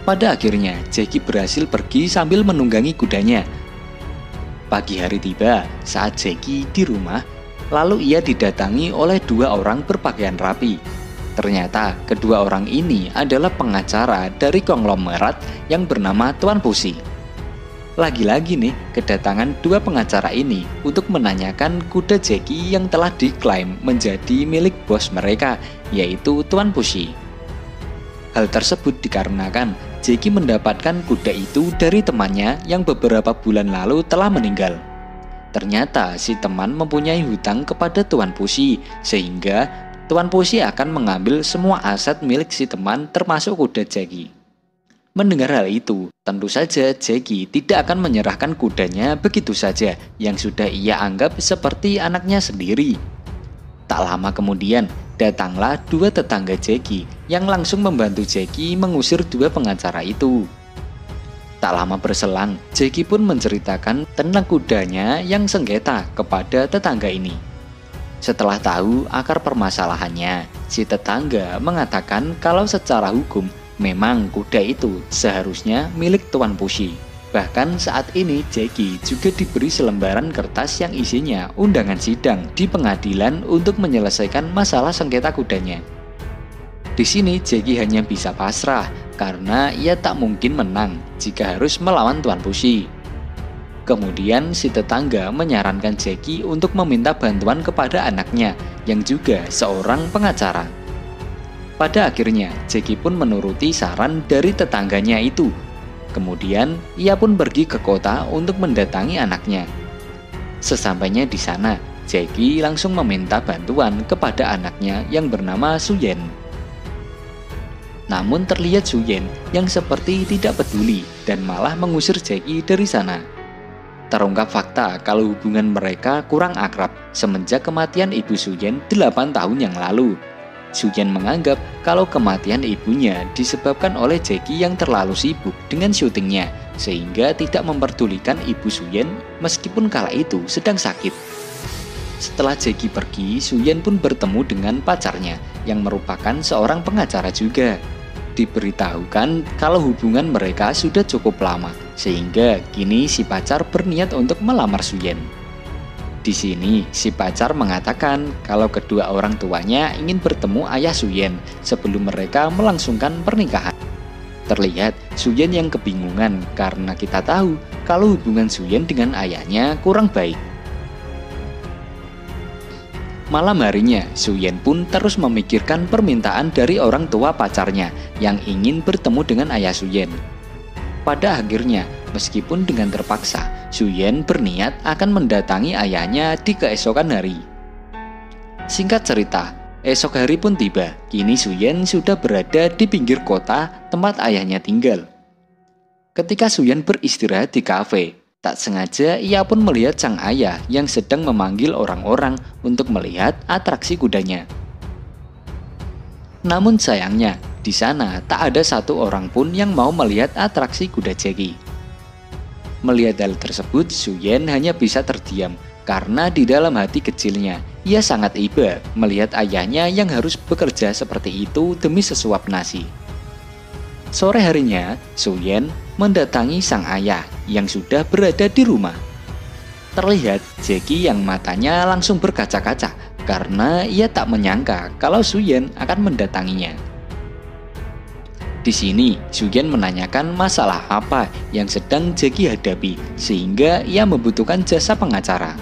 Pada akhirnya, Jackie berhasil pergi sambil menunggangi kudanya. Pagi hari tiba saat Jackie di rumah, lalu ia didatangi oleh dua orang berpakaian rapi. Ternyata kedua orang ini adalah pengacara dari konglomerat yang bernama Tuan Pusi. Lagi-lagi nih, kedatangan dua pengacara ini untuk menanyakan kuda Jackie yang telah diklaim menjadi milik bos mereka, yaitu Tuan Pusi. Hal tersebut dikarenakan Jackie mendapatkan kuda itu dari temannya yang beberapa bulan lalu telah meninggal. Ternyata si teman mempunyai hutang kepada Tuan Pusi, sehingga Tuan Pusi akan mengambil semua aset milik si teman termasuk kuda Jackie. Mendengar hal itu, tentu saja Jackie tidak akan menyerahkan kudanya begitu saja yang sudah ia anggap seperti anaknya sendiri. Tak lama kemudian, datanglah dua tetangga Jackie yang langsung membantu Jackie mengusir dua pengacara itu. Tak lama berselang, Jackie pun menceritakan tentang kudanya yang sengketa kepada tetangga ini. Setelah tahu akar permasalahannya, si tetangga mengatakan kalau secara hukum memang kuda itu seharusnya milik Tuan Pusi. Bahkan saat ini Jackie juga diberi selembaran kertas yang isinya undangan sidang di pengadilan untuk menyelesaikan masalah sengketa kudanya. Di sini Jackie hanya bisa pasrah karena ia tak mungkin menang jika harus melawan Tuan Pusi. Kemudian si tetangga menyarankan Jackie untuk meminta bantuan kepada anaknya yang juga seorang pengacara. Pada akhirnya, Jackie pun menuruti saran dari tetangganya itu. Kemudian, ia pun pergi ke kota untuk mendatangi anaknya. Sesampainya di sana, Jackie langsung meminta bantuan kepada anaknya yang bernama Suyen. Namun terlihat Suyen yang seperti tidak peduli dan malah mengusir Jackie dari sana. Terungkap fakta kalau hubungan mereka kurang akrab semenjak kematian ibu Suyen 8 tahun yang lalu. Suyen menganggap kalau kematian ibunya disebabkan oleh Jackie yang terlalu sibuk dengan syutingnya, sehingga tidak memperdulikan ibu Suyen meskipun kala itu sedang sakit. Setelah Jackie pergi, Suyen pun bertemu dengan pacarnya yang merupakan seorang pengacara juga. Diberitahukan kalau hubungan mereka sudah cukup lama, sehingga kini si pacar berniat untuk melamar Suyen. Di sini, si pacar mengatakan kalau kedua orang tuanya ingin bertemu ayah Suyen sebelum mereka melangsungkan pernikahan. Terlihat Suyen yang kebingungan karena kita tahu kalau hubungan Suyen dengan ayahnya kurang baik. Malam harinya, Suyen pun terus memikirkan permintaan dari orang tua pacarnya yang ingin bertemu dengan ayah Suyen. Pada akhirnya, meskipun dengan terpaksa, Suyen berniat akan mendatangi ayahnya di keesokan hari. Singkat cerita, esok hari pun tiba. Kini Suyen sudah berada di pinggir kota tempat ayahnya tinggal. Ketika Suyen beristirahat di kafe, tak sengaja ia pun melihat sang ayah yang sedang memanggil orang-orang untuk melihat atraksi kudanya. Namun sayangnya, di sana tak ada satu orang pun yang mau melihat atraksi kuda Jackie. Melihat hal tersebut, Suyen hanya bisa terdiam karena di dalam hati kecilnya ia sangat iba melihat ayahnya yang harus bekerja seperti itu demi sesuap nasi. Sore harinya, Suyen mendatangi sang ayah yang sudah berada di rumah. Terlihat Jackie yang matanya langsung berkaca-kaca karena ia tak menyangka kalau Suyen akan mendatanginya. Di sini, Suyen menanyakan masalah apa yang sedang Jackie hadapi sehingga ia membutuhkan jasa pengacara.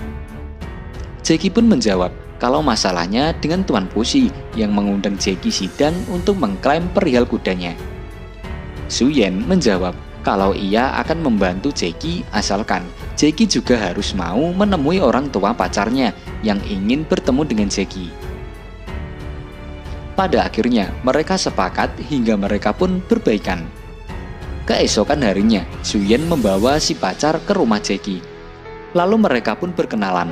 Jackie pun menjawab kalau masalahnya dengan Tuan Pusi yang mengundang Jackie sidang untuk mengklaim perihal kudanya. Suyen menjawab kalau ia akan membantu Jackie asalkan Jackie juga harus mau menemui orang tua pacarnya yang ingin bertemu dengan Jackie. Pada akhirnya mereka sepakat hingga mereka pun berbaikan. Keesokan harinya, Suyen membawa si pacar ke rumah Jackie. Lalu mereka pun berkenalan.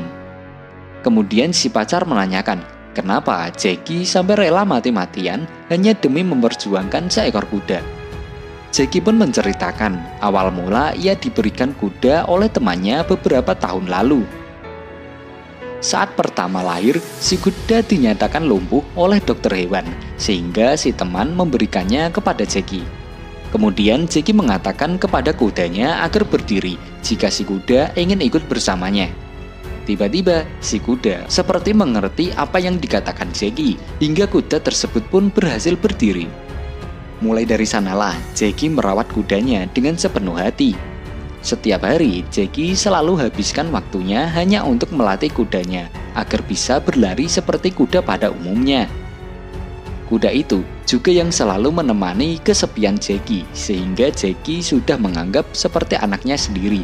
Kemudian si pacar menanyakan kenapa Jackie sampai rela mati-matian hanya demi memperjuangkan seekor kuda. Jackie pun menceritakan awal mula ia diberikan kuda oleh temannya beberapa tahun lalu. Saat pertama lahir, si kuda dinyatakan lumpuh oleh dokter hewan, sehingga si teman memberikannya kepada Jackie. Kemudian Jackie mengatakan kepada kudanya agar berdiri jika si kuda ingin ikut bersamanya. Tiba-tiba, si kuda seperti mengerti apa yang dikatakan Jackie, hingga kuda tersebut pun berhasil berdiri. Mulai dari sanalah, Jackie merawat kudanya dengan sepenuh hati. Setiap hari, Jackie selalu habiskan waktunya hanya untuk melatih kudanya agar bisa berlari seperti kuda pada umumnya. Kuda itu juga yang selalu menemani kesepian Jackie, sehingga Jackie sudah menganggap seperti anaknya sendiri.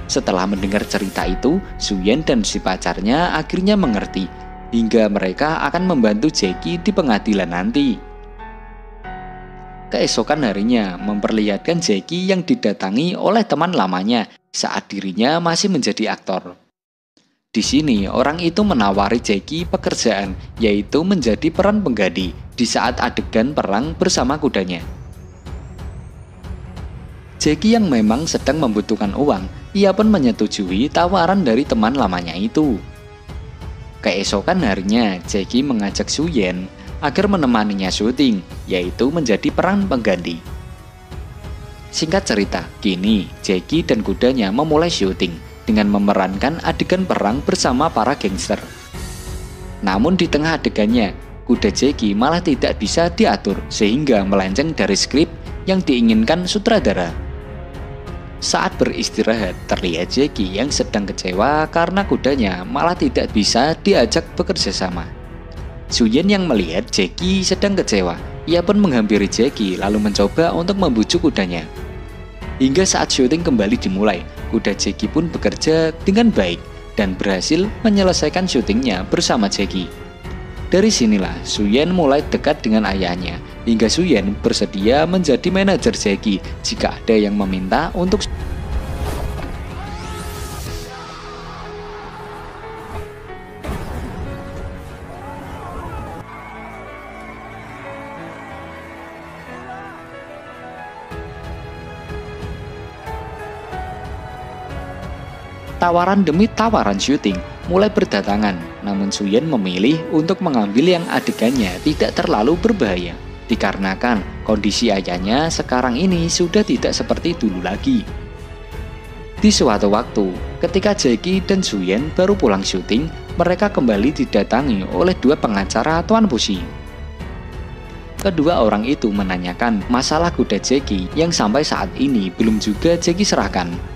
Setelah mendengar cerita itu, Suyen dan si pacarnya akhirnya mengerti, hingga mereka akan membantu Jackie di pengadilan nanti. Keesokan harinya memperlihatkan Jackie yang didatangi oleh teman lamanya saat dirinya masih menjadi aktor. Di sini orang itu menawari Jackie pekerjaan, yaitu menjadi peran pengganti di saat adegan perang bersama kudanya. Jackie yang memang sedang membutuhkan uang, ia pun menyetujui tawaran dari teman lamanya itu. Keesokan harinya, Jackie mengajak Suyen agar menemaninya syuting, yaitu menjadi peran pengganti. Singkat cerita, kini Jackie dan kudanya memulai syuting dengan memerankan adegan perang bersama para gangster. Namun di tengah adegannya, kuda Jackie malah tidak bisa diatur sehingga melenceng dari skrip yang diinginkan sutradara. Saat beristirahat, terlihat Jackie yang sedang kecewa karena kudanya malah tidak bisa diajak bekerja sama. Suyen yang melihat Jackie sedang kecewa, ia pun menghampiri Jackie lalu mencoba untuk membujuk kudanya. Hingga saat syuting kembali dimulai, kuda Jackie pun bekerja dengan baik dan berhasil menyelesaikan syutingnya bersama Jackie. Dari sinilah Suyen mulai dekat dengan ayahnya, hingga Suyen bersedia menjadi manajer Jackie jika ada yang meminta untuk tawaran demi tawaran syuting mulai berdatangan, namun Suyen memilih untuk mengambil yang adegannya tidak terlalu berbahaya, dikarenakan kondisi ayahnya sekarang ini sudah tidak seperti dulu lagi. Di suatu waktu, ketika Jackie dan Suyen baru pulang syuting, mereka kembali didatangi oleh dua pengacara Tuan Pusi. Kedua orang itu menanyakan masalah kuda Jackie yang sampai saat ini belum juga Jackie serahkan.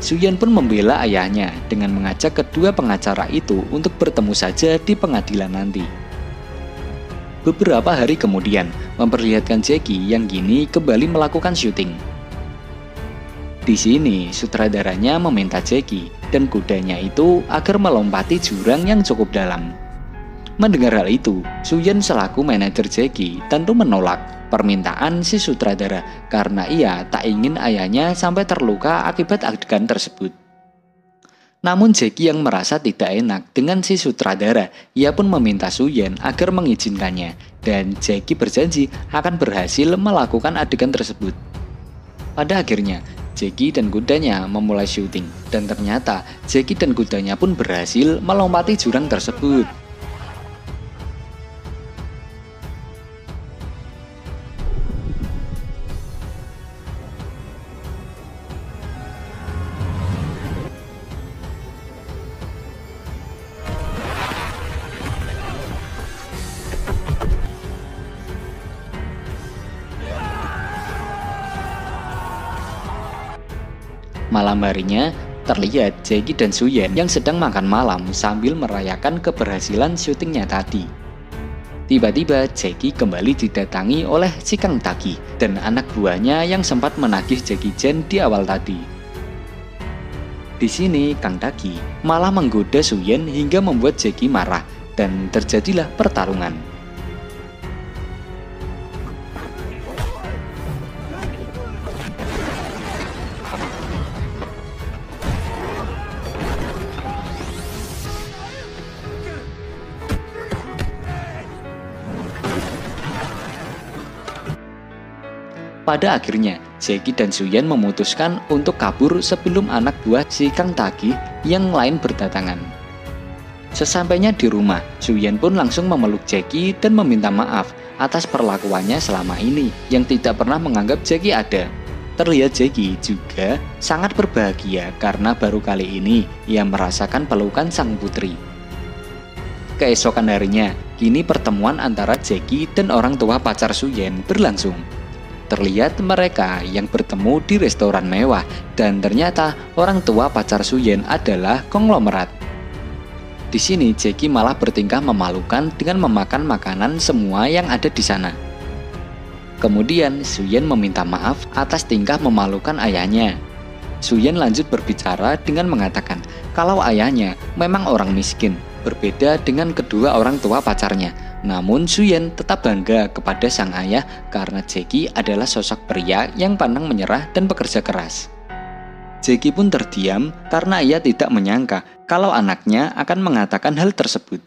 Suyen pun membela ayahnya dengan mengajak kedua pengacara itu untuk bertemu saja di pengadilan nanti. Beberapa hari kemudian, memperlihatkan Jackie yang kini kembali melakukan syuting. Di sini, sutradaranya meminta Jackie dan kudanya itu agar melompati jurang yang cukup dalam. Mendengar hal itu, Suyen selaku manajer Jackie tentu menolak permintaan si sutradara karena ia tak ingin ayahnya sampai terluka akibat adegan tersebut. Namun Jackie yang merasa tidak enak dengan si sutradara, ia pun meminta Suyen agar mengizinkannya dan Jackie berjanji akan berhasil melakukan adegan tersebut. Pada akhirnya, Jackie dan kudanya memulai syuting dan ternyata Jackie dan kudanya pun berhasil melompati jurang tersebut. Malam harinya, terlihat Jackie dan Suyen yang sedang makan malam sambil merayakan keberhasilan syutingnya tadi. Tiba-tiba Jackie kembali didatangi oleh si Kang Taki dan anak buahnya yang sempat menagih Jackie Chan di awal tadi. Di sini Kang Taki malah menggoda Suyen hingga membuat Jackie marah dan terjadilah pertarungan. Pada akhirnya, Jackie dan Suyen memutuskan untuk kabur sebelum anak buah si Kang Taki yang lain berdatangan. Sesampainya di rumah, Suyen pun langsung memeluk Jackie dan meminta maaf atas perlakuannya selama ini yang tidak pernah menganggap Jackie ada. Terlihat Jackie juga sangat berbahagia karena baru kali ini ia merasakan pelukan sang putri. Keesokan harinya, kini pertemuan antara Jackie dan orang tua pacar Suyen berlangsung. Terlihat mereka yang bertemu di restoran mewah dan ternyata orang tua pacar Suyen adalah konglomerat. Di sini Jackie malah bertingkah memalukan dengan memakan makanan semua yang ada di sana. Kemudian Suyen meminta maaf atas tingkah memalukan ayahnya. Suyen lanjut berbicara dengan mengatakan kalau ayahnya memang orang miskin, berbeda dengan kedua orang tua pacarnya. Namun Suyen tetap bangga kepada sang ayah karena Jackie adalah sosok pria yang pantang menyerah dan bekerja keras. Jackie pun terdiam karena ia tidak menyangka kalau anaknya akan mengatakan hal tersebut.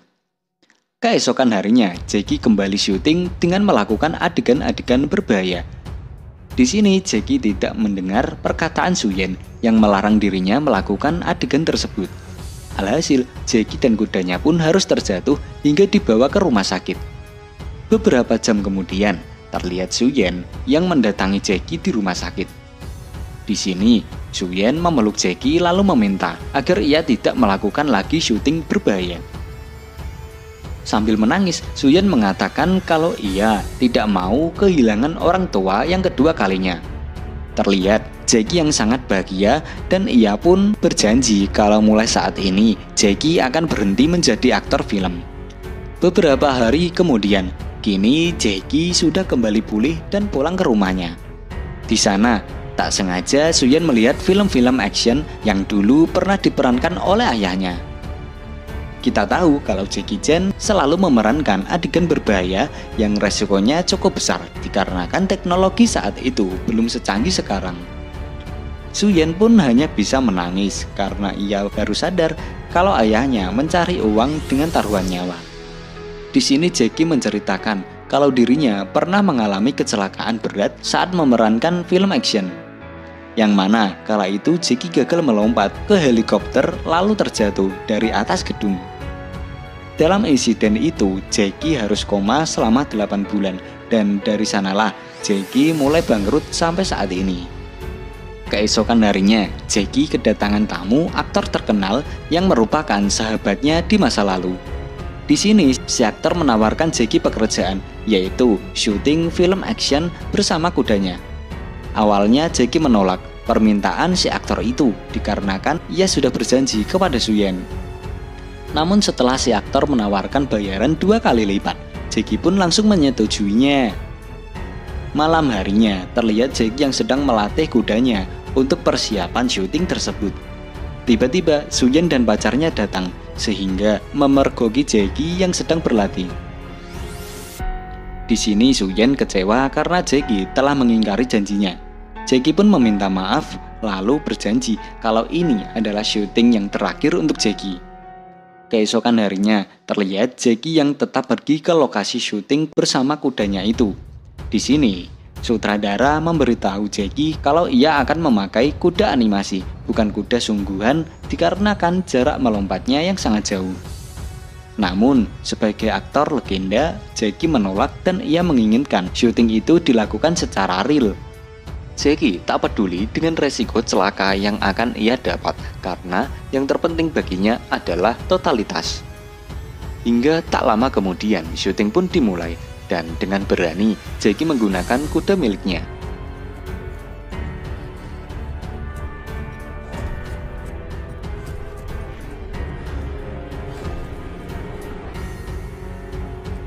Keesokan harinya, Jackie kembali syuting dengan melakukan adegan-adegan berbahaya. Di sini Jackie tidak mendengar perkataan Suyen yang melarang dirinya melakukan adegan tersebut. Alhasil, Jackie dan kudanya pun harus terjatuh hingga dibawa ke rumah sakit. Beberapa jam kemudian, terlihat Suyen yang mendatangi Jackie di rumah sakit. Di sini, Suyen memeluk Jackie lalu meminta agar ia tidak melakukan lagi syuting berbahaya. Sambil menangis, Suyen mengatakan kalau ia tidak mau kehilangan orang tua yang kedua kalinya. Terlihat Jackie yang sangat bahagia dan ia pun berjanji kalau mulai saat ini Jackie akan berhenti menjadi aktor film. Beberapa hari kemudian, kini Jackie sudah kembali pulih dan pulang ke rumahnya. Di sana, tak sengaja Suyen melihat film-film action yang dulu pernah diperankan oleh ayahnya. Kita tahu kalau Jackie Chan selalu memerankan adegan berbahaya yang resikonya cukup besar dikarenakan teknologi saat itu belum secanggih sekarang. Suyen pun hanya bisa menangis karena ia baru sadar kalau ayahnya mencari uang dengan taruhan nyawa. Di sini Jackie menceritakan kalau dirinya pernah mengalami kecelakaan berat saat memerankan film action. Yang mana kala itu Jackie gagal melompat ke helikopter lalu terjatuh dari atas gedung. Dalam insiden itu, Jackie harus koma selama 8 bulan dan dari sanalah Jackie mulai bangkrut sampai saat ini. Keesokan harinya, Jackie kedatangan tamu aktor terkenal yang merupakan sahabatnya di masa lalu. Di sini, si aktor menawarkan Jackie pekerjaan, yaitu syuting film action bersama kudanya. Awalnya Jackie menolak permintaan si aktor itu dikarenakan ia sudah berjanji kepada Suyen. Namun setelah si aktor menawarkan bayaran 2 kali lipat, Jackie pun langsung menyetujuinya. Malam harinya, terlihat Jackie yang sedang melatih kudanya untuk persiapan syuting tersebut. Tiba-tiba Suyen dan pacarnya datang sehingga memergoki Jackie yang sedang berlatih. Di sini Suyen kecewa karena Jackie telah mengingkari janjinya. Jackie pun meminta maaf lalu berjanji kalau ini adalah syuting yang terakhir untuk Jackie. Keesokan harinya terlihat Jackie yang tetap pergi ke lokasi syuting bersama kudanya itu. Di sini sutradara memberitahu Jackie kalau ia akan memakai kuda animasi, bukan kuda sungguhan dikarenakan jarak melompatnya yang sangat jauh. Namun, sebagai aktor legenda, Jackie menolak dan ia menginginkan syuting itu dilakukan secara real. Jackie tak peduli dengan resiko celaka yang akan ia dapat karena yang terpenting baginya adalah totalitas. Hingga tak lama kemudian, syuting pun dimulai. Dan dengan berani, Jackie menggunakan kuda miliknya.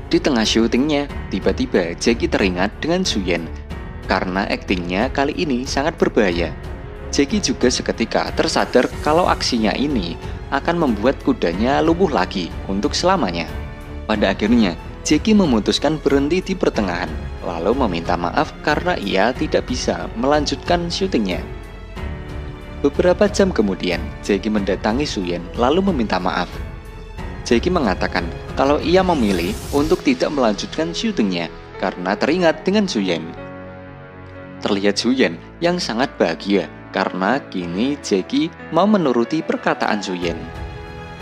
Di tengah syutingnya, tiba-tiba Jackie teringat dengan Suyen karena aktingnya kali ini sangat berbahaya. Jackie juga seketika tersadar kalau aksinya ini akan membuat kudanya lumpuh lagi untuk selamanya. Pada akhirnya, Jackie memutuskan berhenti di pertengahan, lalu meminta maaf karena ia tidak bisa melanjutkan syutingnya. Beberapa jam kemudian, Jackie mendatangi Suyen lalu meminta maaf. Jackie mengatakan kalau ia memilih untuk tidak melanjutkan syutingnya karena teringat dengan Suyen. Terlihat Suyen yang sangat bahagia karena kini Jackie mau menuruti perkataan Suyen.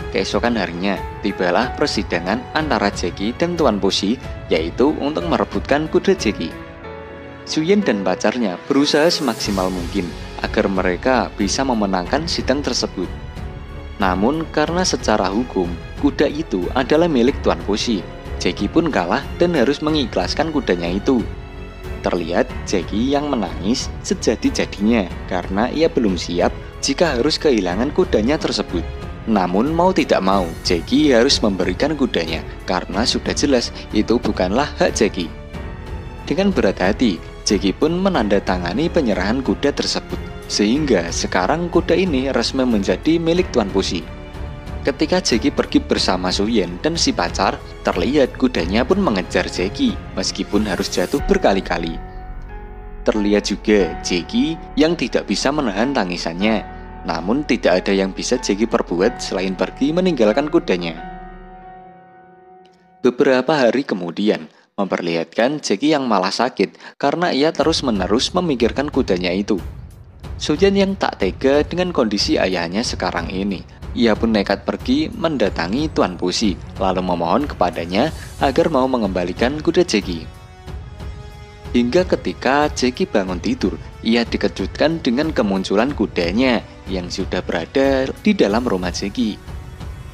Keesokan harinya, tibalah persidangan antara Jackie dan Tuan Pushi, yaitu untuk merebutkan kuda Jackie. Suyen dan pacarnya berusaha semaksimal mungkin agar mereka bisa memenangkan sidang tersebut. Namun karena secara hukum, kuda itu adalah milik Tuan Pushi, Jackie pun kalah dan harus mengikhlaskan kudanya itu. Terlihat Jackie yang menangis sejadi-jadinya karena ia belum siap jika harus kehilangan kudanya tersebut. Namun mau tidak mau, Jackie harus memberikan kudanya karena sudah jelas itu bukanlah hak Jackie. Dengan berat hati, Jackie pun menandatangani penyerahan kuda tersebut, sehingga sekarang kuda ini resmi menjadi milik Tuan Pushi. Ketika Jackie pergi bersama Suyen dan si pacar, terlihat kudanya pun mengejar Jackie meskipun harus jatuh berkali-kali. Terlihat juga Jackie yang tidak bisa menahan tangisannya. Namun tidak ada yang bisa Jackie perbuat selain pergi meninggalkan kudanya. Beberapa hari kemudian, memperlihatkan Jackie yang malah sakit karena ia terus-menerus memikirkan kudanya itu. Suyen yang tak tega dengan kondisi ayahnya sekarang ini, ia pun nekat pergi mendatangi Tuan Pushi, lalu memohon kepadanya agar mau mengembalikan kuda Jackie. Hingga ketika Jackie bangun tidur, ia dikejutkan dengan kemunculan kudanya yang sudah berada di dalam rumah Jackie.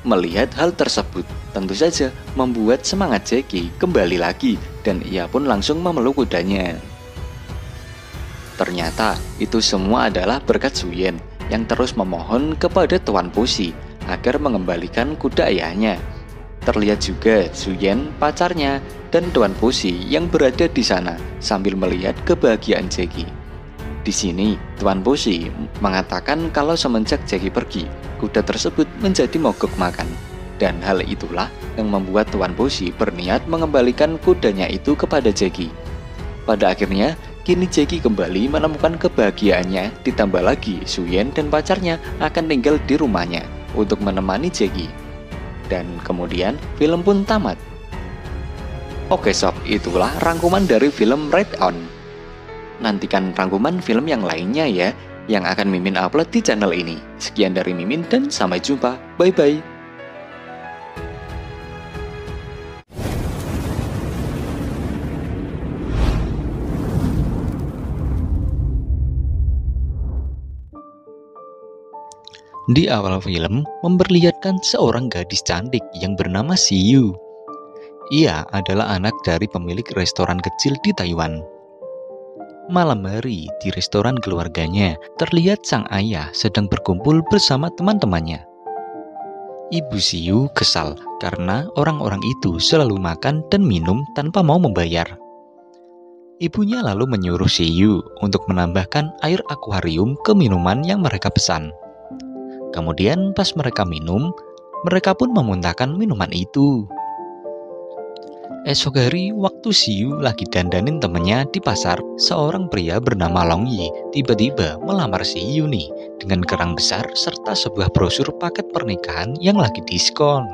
Melihat hal tersebut, tentu saja membuat semangat Jackie kembali lagi dan ia pun langsung memeluk kudanya. Ternyata itu semua adalah berkat Suyen yang terus memohon kepada Tuan Pushi agar mengembalikan kuda ayahnya. Terlihat juga Suyen, pacarnya, dan Tuan Pusi yang berada di sana sambil melihat kebahagiaan Jackie. Di sini, Tuan Pusi mengatakan kalau semenjak Jackie pergi, kuda tersebut menjadi mogok makan. Dan hal itulah yang membuat Tuan Pusi berniat mengembalikan kudanya itu kepada Jackie. Pada akhirnya, kini Jackie kembali menemukan kebahagiaannya, ditambah lagi Suyen dan pacarnya akan tinggal di rumahnya untuk menemani Jackie. Dan kemudian film pun tamat. Oke sob, itulah rangkuman dari film Ride On. Nantikan rangkuman film yang lainnya ya, yang akan Mimin upload di channel ini. Sekian dari Mimin dan sampai jumpa, bye-bye. Di awal film, memperlihatkan seorang gadis cantik yang bernama Siyu. Ia adalah anak dari pemilik restoran kecil di Taiwan. Malam hari, di restoran keluarganya, terlihat sang ayah sedang berkumpul bersama teman-temannya. Ibu Siyu kesal karena orang-orang itu selalu makan dan minum tanpa mau membayar. Ibunya lalu menyuruh Siyu untuk menambahkan air akuarium ke minuman yang mereka pesan. Kemudian pas mereka minum, mereka pun memuntahkan minuman itu. Esok hari, waktu Siyu lagi dandanin temennya di pasar, seorang pria bernama Long Yi tiba-tiba melamar Siyu nih dengan kerang besar serta sebuah brosur paket pernikahan yang lagi diskon.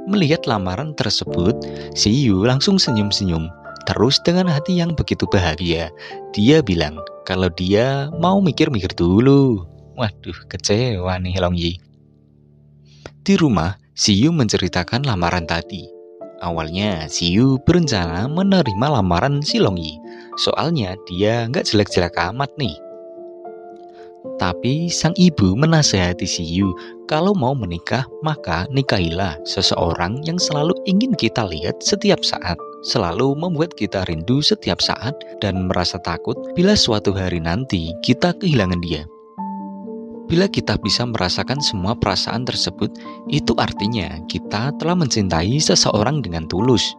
Melihat lamaran tersebut, Siyu langsung senyum-senyum. Terus dengan hati yang begitu bahagia, dia bilang kalau dia mau mikir-mikir dulu. Waduh, kecewa nih Long Yi. Di rumah, Siyu menceritakan lamaran tadi. Awalnya, Siyu berencana menerima lamaran si Long Yi. Soalnya dia nggak jelek-jelek amat nih. Tapi sang ibu menasehati Siyu kalau mau menikah, maka nikahilah seseorang yang selalu ingin kita lihat setiap saat. Selalu membuat kita rindu setiap saat dan merasa takut bila suatu hari nanti kita kehilangan dia. Bila kita bisa merasakan semua perasaan tersebut, itu artinya kita telah mencintai seseorang dengan tulus.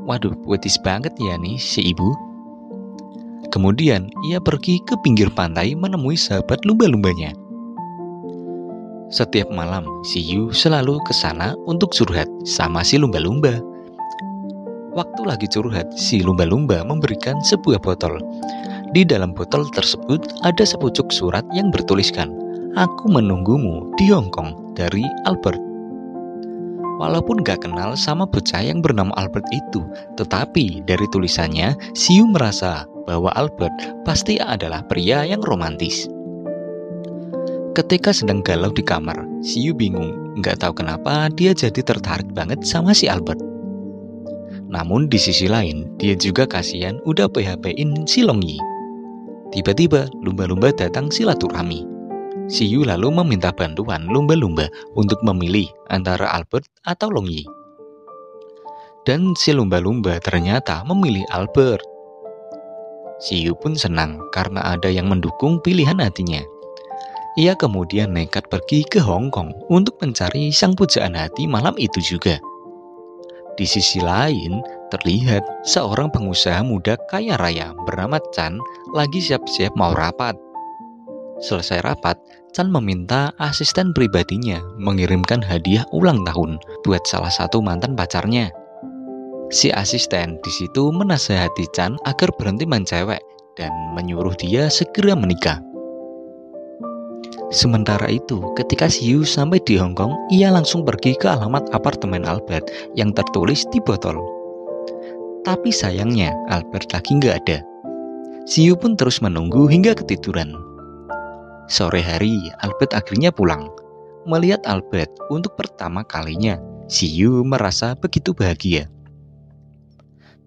Waduh, puitis banget ya nih si ibu. Kemudian ia pergi ke pinggir pantai menemui sahabat lumba-lumbanya. Setiap malam, Siyu selalu ke sana untuk curhat sama si lumba-lumba. Waktu lagi curhat, si lumba-lumba memberikan sebuah botol. Di dalam botol tersebut ada sepucuk surat yang bertuliskan, "Aku menunggumu di Hong Kong," dari Albert. Walaupun gak kenal sama bocah yang bernama Albert itu, tetapi dari tulisannya, Siyu merasa bahwa Albert pasti adalah pria yang romantis. Ketika sedang galau di kamar, Siyu bingung, gak tahu kenapa dia jadi tertarik banget sama si Albert. Namun di sisi lain, dia juga kasihan udah PHP-in si Long Yi. Tiba-tiba, lumba-lumba datang silaturahmi. Siyu lalu meminta bantuan lumba-lumba untuk memilih antara Albert atau Long Yi. Dan si lumba-lumba ternyata memilih Albert. Siyu pun senang karena ada yang mendukung pilihan hatinya. Ia kemudian nekat pergi ke Hong Kong untuk mencari sang pujaan hati malam itu juga. Di sisi lain, terlihat seorang pengusaha muda kaya raya bernama Chan lagi siap-siap mau rapat. Selesai rapat, Chan meminta asisten pribadinya mengirimkan hadiah ulang tahun buat salah satu mantan pacarnya. Si asisten di situ menasehati Chan agar berhenti main cewek dan menyuruh dia segera menikah. Sementara itu, ketika Siyu sampai di Hong Kong, ia langsung pergi ke alamat apartemen Albert yang tertulis di botol. Tapi sayangnya, Albert lagi nggak ada. Siyu pun terus menunggu hingga ketiduran. Sore hari, Albert akhirnya pulang. Melihat Albert untuk pertama kalinya, Siyu merasa begitu bahagia.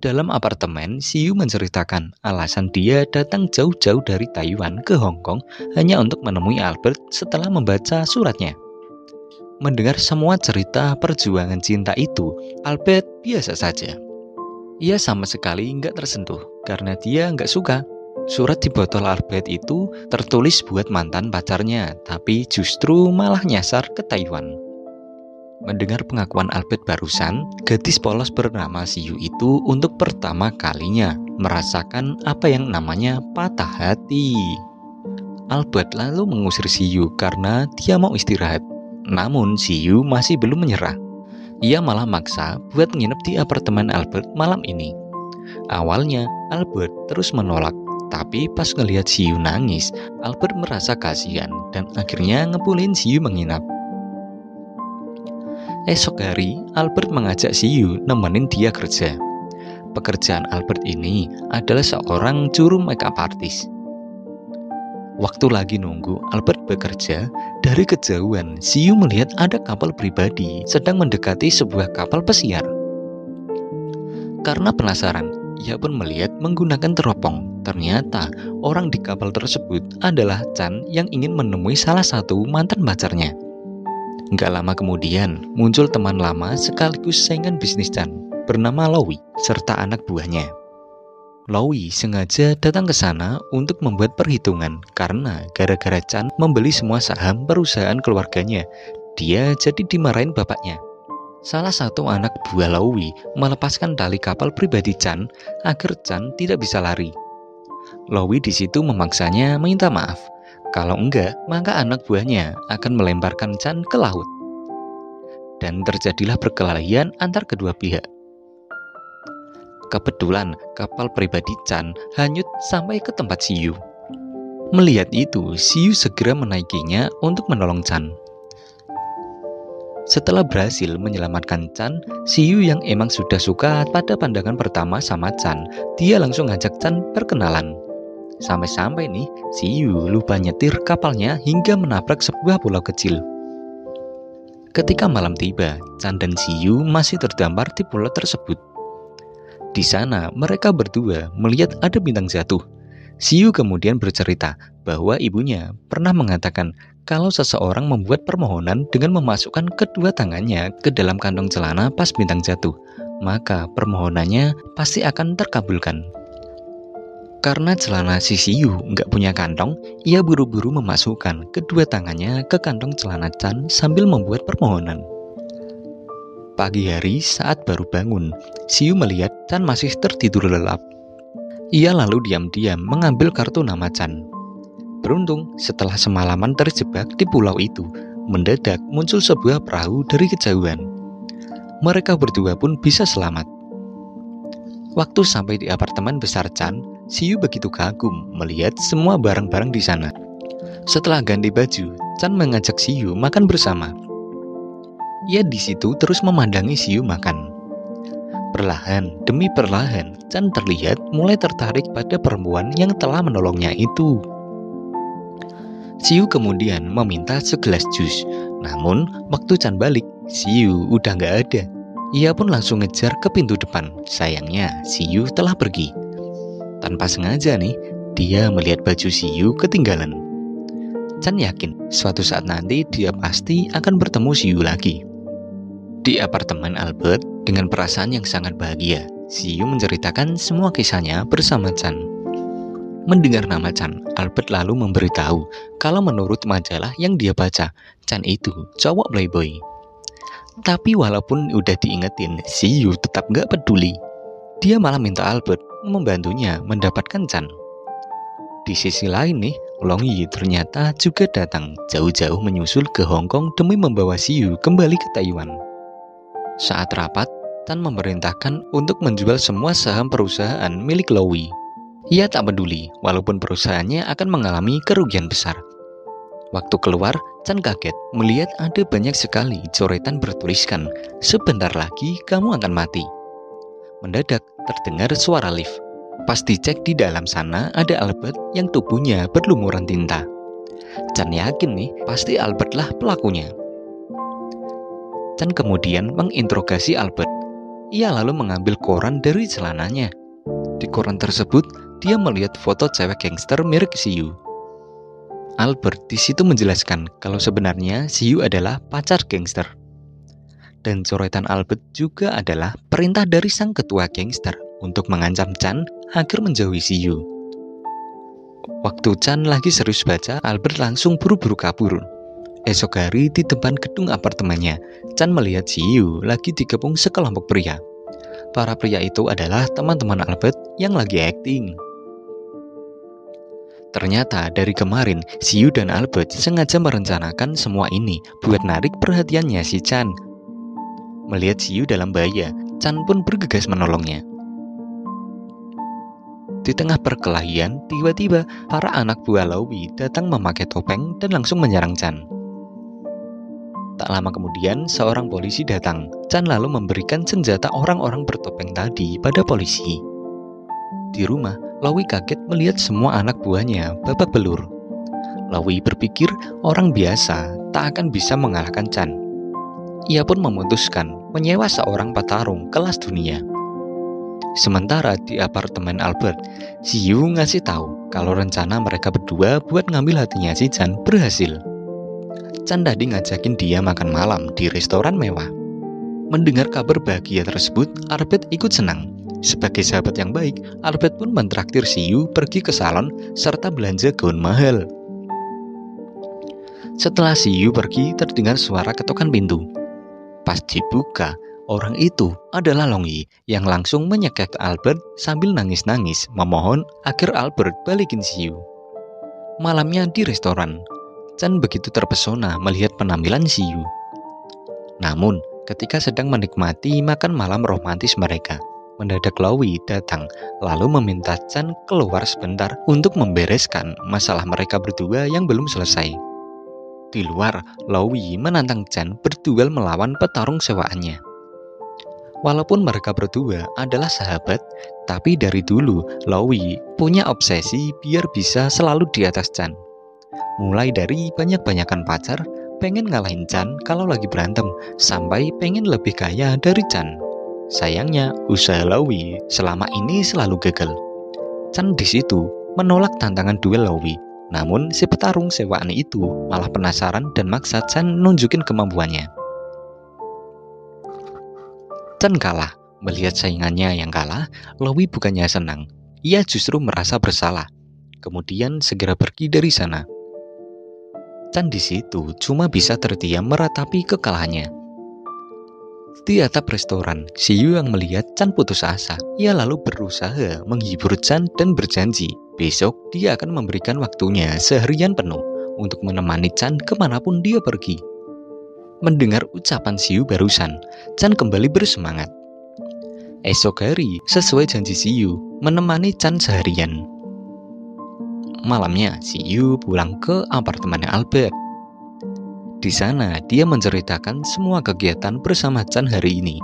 Dalam apartemen, Siyu menceritakan alasan dia datang jauh-jauh dari Taiwan ke Hong Kong hanya untuk menemui Albert setelah membaca suratnya. Mendengar semua cerita perjuangan cinta itu, Albert biasa saja. Ia sama sekali nggak tersentuh karena dia nggak suka. Surat di botol Albert itu tertulis buat mantan pacarnya, tapi justru malah nyasar ke Taiwan. Mendengar pengakuan Albert barusan, gadis polos bernama Siyu itu untuk pertama kalinya merasakan apa yang namanya patah hati. Albert lalu mengusir Siyu karena dia mau istirahat. Namun Siyu masih belum menyerah. Ia malah maksa buat nginep di apartemen Albert malam ini. Awalnya Albert terus menolak, tapi pas ngelihat Siyu nangis, Albert merasa kasihan dan akhirnya ngebolehin Siyu menginap. Esok hari, Albert mengajak Siyu nemenin dia kerja. Pekerjaan Albert ini adalah seorang juru makeup artist. Waktu lagi nunggu Albert bekerja, dari kejauhan Siyu melihat ada kapal pribadi sedang mendekati sebuah kapal pesiar. Karena penasaran, ia pun melihat menggunakan teropong. Ternyata orang di kapal tersebut adalah Chan yang ingin menemui salah satu mantan pacarnya. Gak lama kemudian, muncul teman lama sekaligus saingan bisnis Chan bernama Lowy serta anak buahnya. Lowy sengaja datang ke sana untuk membuat perhitungan karena gara-gara Chan membeli semua saham perusahaan keluarganya, dia jadi dimarahin bapaknya. Salah satu anak buah Lowy melepaskan tali kapal pribadi Chan agar Chan tidak bisa lari. Lowy di situ memaksanya minta maaf. Kalau enggak, maka anak buahnya akan melemparkan Chan ke laut. Dan terjadilah perkelahian antar kedua pihak. Kebetulan kapal pribadi Chan hanyut sampai ke tempat Siyu. Melihat itu, Siyu segera menaikinya untuk menolong Chan. Setelah berhasil menyelamatkan Chan, Siyu yang emang sudah suka pada pandangan pertama sama Chan, dia langsung ngajak Chan perkenalan. Sampai-sampai nih, Siyu lupa nyetir kapalnya hingga menabrak sebuah pulau kecil. Ketika malam tiba, Chan dan Siyu masih terdampar di pulau tersebut. Di sana, mereka berdua melihat ada bintang jatuh. Siyu kemudian bercerita bahwa ibunya pernah mengatakan kalau seseorang membuat permohonan dengan memasukkan kedua tangannya ke dalam kantong celana pas bintang jatuh, maka permohonannya pasti akan terkabulkan. Karena celana si Siyu nggak punya kantong, ia buru-buru memasukkan kedua tangannya ke kantong celana Chan sambil membuat permohonan. Pagi hari saat baru bangun, Siyu melihat Chan masih tertidur lelap. Ia lalu diam-diam mengambil kartu nama Chan. Beruntung, setelah semalaman terjebak di pulau itu, mendadak muncul sebuah perahu dari kejauhan. Mereka berdua pun bisa selamat. Waktu sampai di apartemen besar Chan, Siyu begitu kagum melihat semua barang-barang di sana. Setelah ganti baju, Chan mengajak Siyu makan bersama. Ia di situ terus memandangi Siyu makan. Perlahan demi perlahan, Chan terlihat mulai tertarik pada perempuan yang telah menolongnya itu. Siyu kemudian meminta segelas jus. Namun, waktu Chan balik, Siyu udah nggak ada. Ia pun langsung ngejar ke pintu depan. Sayangnya, Siyu telah pergi. Tanpa sengaja nih, dia melihat baju Siyu ketinggalan. Chan yakin suatu saat nanti dia pasti akan bertemu Siyu lagi. Di apartemen Albert, dengan perasaan yang sangat bahagia, Siyu menceritakan semua kisahnya bersama Chan. Mendengar nama Chan, Albert lalu memberitahu kalau menurut majalah yang dia baca, Chan itu cowok playboy. Tapi walaupun udah diingetin, Siyu tetap gak peduli. Dia malah minta Albert membantunya mendapatkan Chan. Di sisi lain nih, Long Yi ternyata juga datang jauh-jauh menyusul ke Hong Kong demi membawa Siyu kembali ke Taiwan. Saat rapat, Chan memerintahkan untuk menjual semua saham perusahaan milik Lowy. Ia tak peduli walaupun perusahaannya akan mengalami kerugian besar. Waktu keluar, Chan kaget melihat ada banyak sekali coretan bertuliskan, "Sebentar lagi kamu akan mati." Mendadak terdengar suara lift. Pas dicek di dalam sana ada Albert yang tubuhnya berlumuran tinta. Chan yakin nih pasti Albert lah pelakunya. Chan kemudian menginterogasi Albert. Ia lalu mengambil koran dari celananya. Di koran tersebut dia melihat foto cewek gangster mirip Siyu. Albert di situ menjelaskan kalau sebenarnya Siyu adalah pacar gangster. Dan coretan Albert juga adalah perintah dari sang ketua gangster untuk mengancam Chan agar menjauhi Siyu. Waktu Chan lagi serius baca, Albert langsung buru-buru kabur. Esok hari di depan gedung apartemennya, Chan melihat Siyu lagi digepung sekelompok pria. Para pria itu adalah teman-teman Albert yang lagi akting. Ternyata dari kemarin, Siyu dan Albert sengaja merencanakan semua ini buat narik perhatiannya si Chan. Melihat Siyu dalam bahaya, Chan pun bergegas menolongnya. Di tengah perkelahian, tiba-tiba para anak buah Lowy datang memakai topeng dan langsung menyerang Chan. Tak lama kemudian, seorang polisi datang. Chan lalu memberikan senjata orang-orang bertopeng tadi pada polisi. Di rumah, Lowy kaget melihat semua anak buahnya babak belur. Lowy berpikir orang biasa tak akan bisa mengalahkan Chan. Ia pun memutuskan menyewa seorang petarung kelas dunia. Sementara di apartemen Albert, Siyu ngasih tahu kalau rencana mereka berdua buat ngambil hatinya si Chan berhasil. Chan tadi ngajakin dia makan malam di restoran mewah. Mendengar kabar bahagia tersebut, Albert ikut senang. Sebagai sahabat yang baik, Albert pun mentraktir Siyu pergi ke salon serta belanja gaun mahal. Setelah Siyu pergi, terdengar suara ketukan pintu. Pas dibuka, orang itu adalah Long Yi yang langsung menyekek Albert sambil nangis-nangis memohon agar Albert balikin Siyu. Malamnya di restoran, Chan begitu terpesona melihat penampilan Siyu. Namun, ketika sedang menikmati makan malam romantis mereka, mendadak Lowy datang lalu meminta Chan keluar sebentar untuk membereskan masalah mereka berdua yang belum selesai. Di luar, Lowy menantang Chan berduel melawan petarung sewaannya. Walaupun mereka berdua adalah sahabat, tapi dari dulu Lowy punya obsesi biar bisa selalu di atas Chan. Mulai dari banyak-banyakan pacar, pengen ngalahin Chan kalau lagi berantem, sampai pengen lebih kaya dari Chan. Sayangnya, usaha Lowy selama ini selalu gagal. Chan di situ menolak tantangan duel Lowy. Namun si petarung sewaan itu malah penasaran dan maksa Chan nunjukin kemampuannya. Chan kalah. Melihat saingannya yang kalah, Lowy bukannya senang. Ia justru merasa bersalah. Kemudian segera pergi dari sana. Chan di situ cuma bisa terdiam meratapi kekalahannya. Di atap restoran, Siyu yang melihat Chan putus asa. Ia lalu berusaha menghibur Chan dan berjanji besok dia akan memberikan waktunya seharian penuh untuk menemani Chan kemanapun dia pergi. Mendengar ucapan Siyu barusan, Chan kembali bersemangat. Esok hari, sesuai janji Siyu, menemani Chan seharian. Malamnya, Siyu pulang ke apartemennya Albert. Di sana, dia menceritakan semua kegiatan bersama Chan hari ini.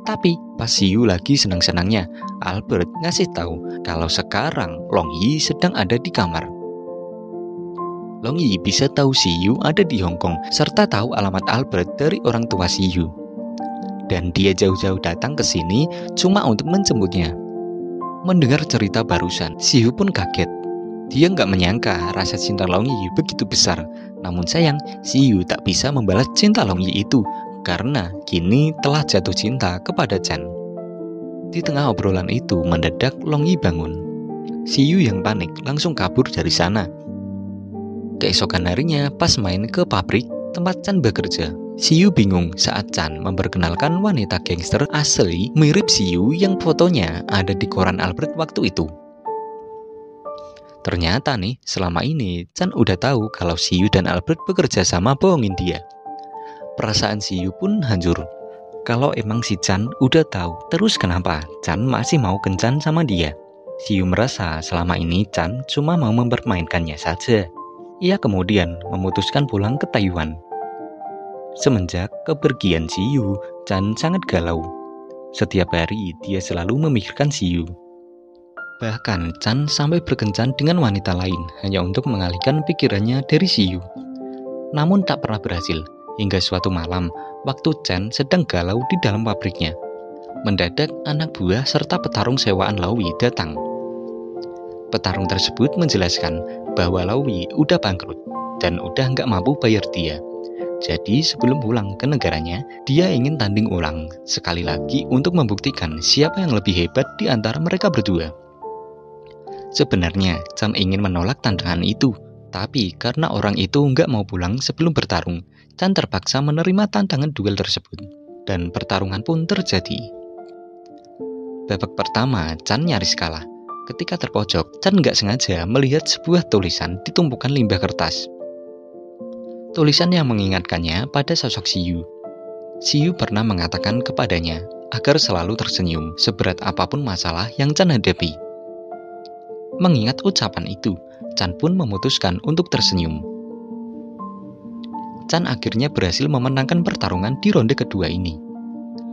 Tapi pas Siyu lagi senang-senangnya, Albert ngasih tahu kalau sekarang Long Yi sedang ada di kamar. Long Yi bisa tahu Siyu ada di Hong Kong serta tahu alamat Albert dari orang tua Siyu. Dan dia jauh-jauh datang ke sini cuma untuk menjemputnya. Mendengar cerita barusan, Siyu pun kaget. Dia nggak menyangka rasa cinta Long Yi begitu besar. Namun sayang, Siyu tak bisa membalas cinta Long Yi itu karena kini telah jatuh cinta kepada Chan. Di tengah obrolan itu, mendadak Long Yi bangun. Siyu yang panik langsung kabur dari sana. Keesokan harinya, pas main ke pabrik tempat Chan bekerja, Siyu bingung saat Chan memperkenalkan wanita gangster asli mirip Siyu yang fotonya ada di koran Albert waktu itu. Ternyata nih, selama ini Chan udah tahu kalau Siyu dan Albert bekerja sama bohongin dia. Perasaan Siyu pun hancur. Kalau emang si Chan udah tahu, terus kenapa Chan masih mau kencan sama dia? Siyu merasa selama ini Chan cuma mau mempermainkannya saja. Ia kemudian memutuskan pulang ke Taiwan. Semenjak kepergian Siyu, Chan sangat galau. Setiap hari dia selalu memikirkan Siyu. Bahkan Chan sampai berkencan dengan wanita lain hanya untuk mengalihkan pikirannya dari Siyu. Namun tak pernah berhasil. Hingga suatu malam, waktu Chan sedang galau di dalam pabriknya, mendadak anak buah serta petarung sewaan Lowy datang. Petarung tersebut menjelaskan bahwa Lowy udah bangkrut dan udah nggak mampu bayar dia. Jadi sebelum pulang ke negaranya, dia ingin tanding ulang sekali lagi untuk membuktikan siapa yang lebih hebat di antara mereka berdua. Sebenarnya Chan ingin menolak tantangan itu, Tapi karena orang itu nggak mau pulang sebelum bertarung, Chan terpaksa menerima tantangan duel tersebut. Dan pertarungan pun terjadi. Babak pertama, Chan nyaris kalah. Ketika terpojok, Chan nggak sengaja melihat sebuah tulisan di tumpukan limbah kertas. Tulisan yang mengingatkannya pada sosok Siyu. Siyu pernah mengatakan kepadanya agar selalu tersenyum seberat apapun masalah yang Chan hadapi. Mengingat ucapan itu, Chan pun memutuskan untuk tersenyum. Chan akhirnya berhasil memenangkan pertarungan di ronde kedua ini.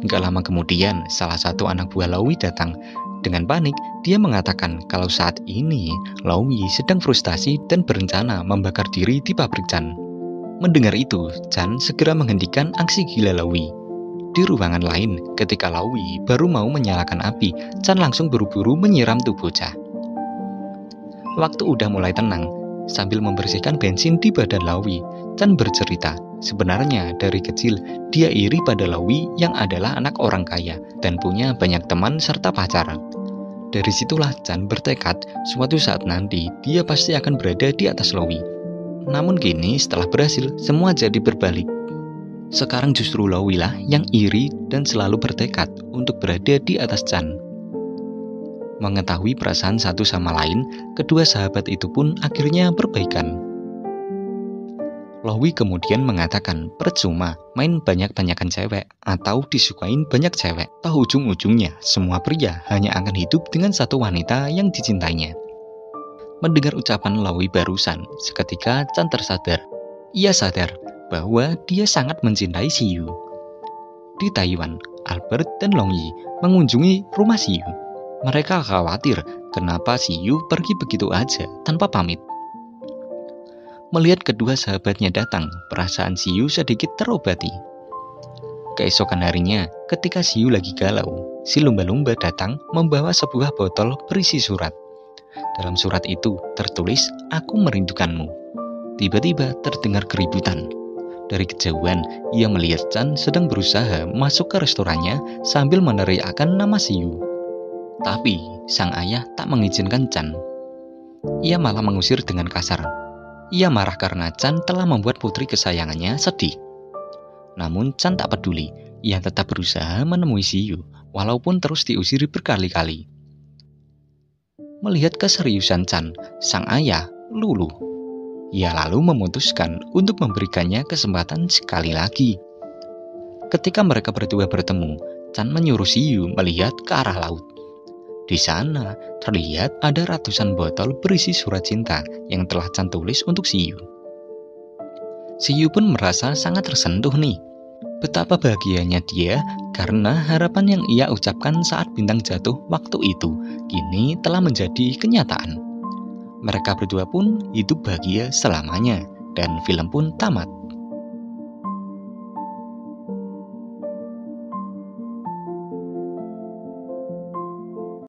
Gak lama kemudian, salah satu anak buah Lawi datang. Dengan panik, dia mengatakan kalau saat ini Lawi sedang frustasi dan berencana membakar diri di pabrik Chan. Mendengar itu, Chan segera menghentikan aksi gila Lawi. Di ruangan lain, ketika Lawi baru mau menyalakan api, Chan langsung buru-buru menyiram tuh bocah. Waktu udah mulai tenang, sambil membersihkan bensin di badan Lawi, Chan bercerita, sebenarnya dari kecil dia iri pada Lawi yang adalah anak orang kaya dan punya banyak teman serta pacar. Dari situlah Chan bertekad suatu saat nanti dia pasti akan berada di atas Lawi. Namun kini setelah berhasil, semua jadi berbalik. Sekarang justru Lawi lah yang iri dan selalu bertekad untuk berada di atas Chan. Mengetahui perasaan satu sama lain, kedua sahabat itu pun akhirnya berbaikan. Lawi kemudian mengatakan percuma main banyak-banyakan cewek atau disukain banyak cewek. Toh ujung-ujungnya semua pria hanya akan hidup dengan satu wanita yang dicintainya. Mendengar ucapan Lawi barusan, seketika Chan tersadar. Ia sadar bahwa dia sangat mencintai Siyu. Di Taiwan, Albert dan Longyi mengunjungi rumah Siyu. Mereka khawatir kenapa Siyu pergi begitu aja tanpa pamit. Melihat kedua sahabatnya datang, perasaan Siyu sedikit terobati. Keesokan harinya, ketika Siyu lagi galau, si lumba-lumba datang membawa sebuah botol berisi surat. Dalam surat itu tertulis, "Aku merindukanmu." Tiba-tiba terdengar keributan. Dari kejauhan, ia melihat Chan sedang berusaha masuk ke restorannya sambil meneriakkan nama Siyu. Tapi, sang ayah tak mengizinkan Chan. Ia malah mengusir dengan kasar. Ia marah karena Chan telah membuat putri kesayangannya sedih. Namun Chan tak peduli, ia tetap berusaha menemui Siyu, walaupun terus diusir berkali-kali. Melihat keseriusan Chan, sang ayah luluh. Ia lalu memutuskan untuk memberikannya kesempatan sekali lagi. Ketika mereka berdua bertemu, Chan menyuruh Siyu melihat ke arah laut. Di sana terlihat ada ratusan botol berisi surat cinta yang telah Chan tulis untuk Siyu. Siyu pun merasa sangat tersentuh nih. Betapa bahagianya dia karena harapan yang ia ucapkan saat bintang jatuh waktu itu kini telah menjadi kenyataan. Mereka berdua pun hidup bahagia selamanya dan film pun tamat.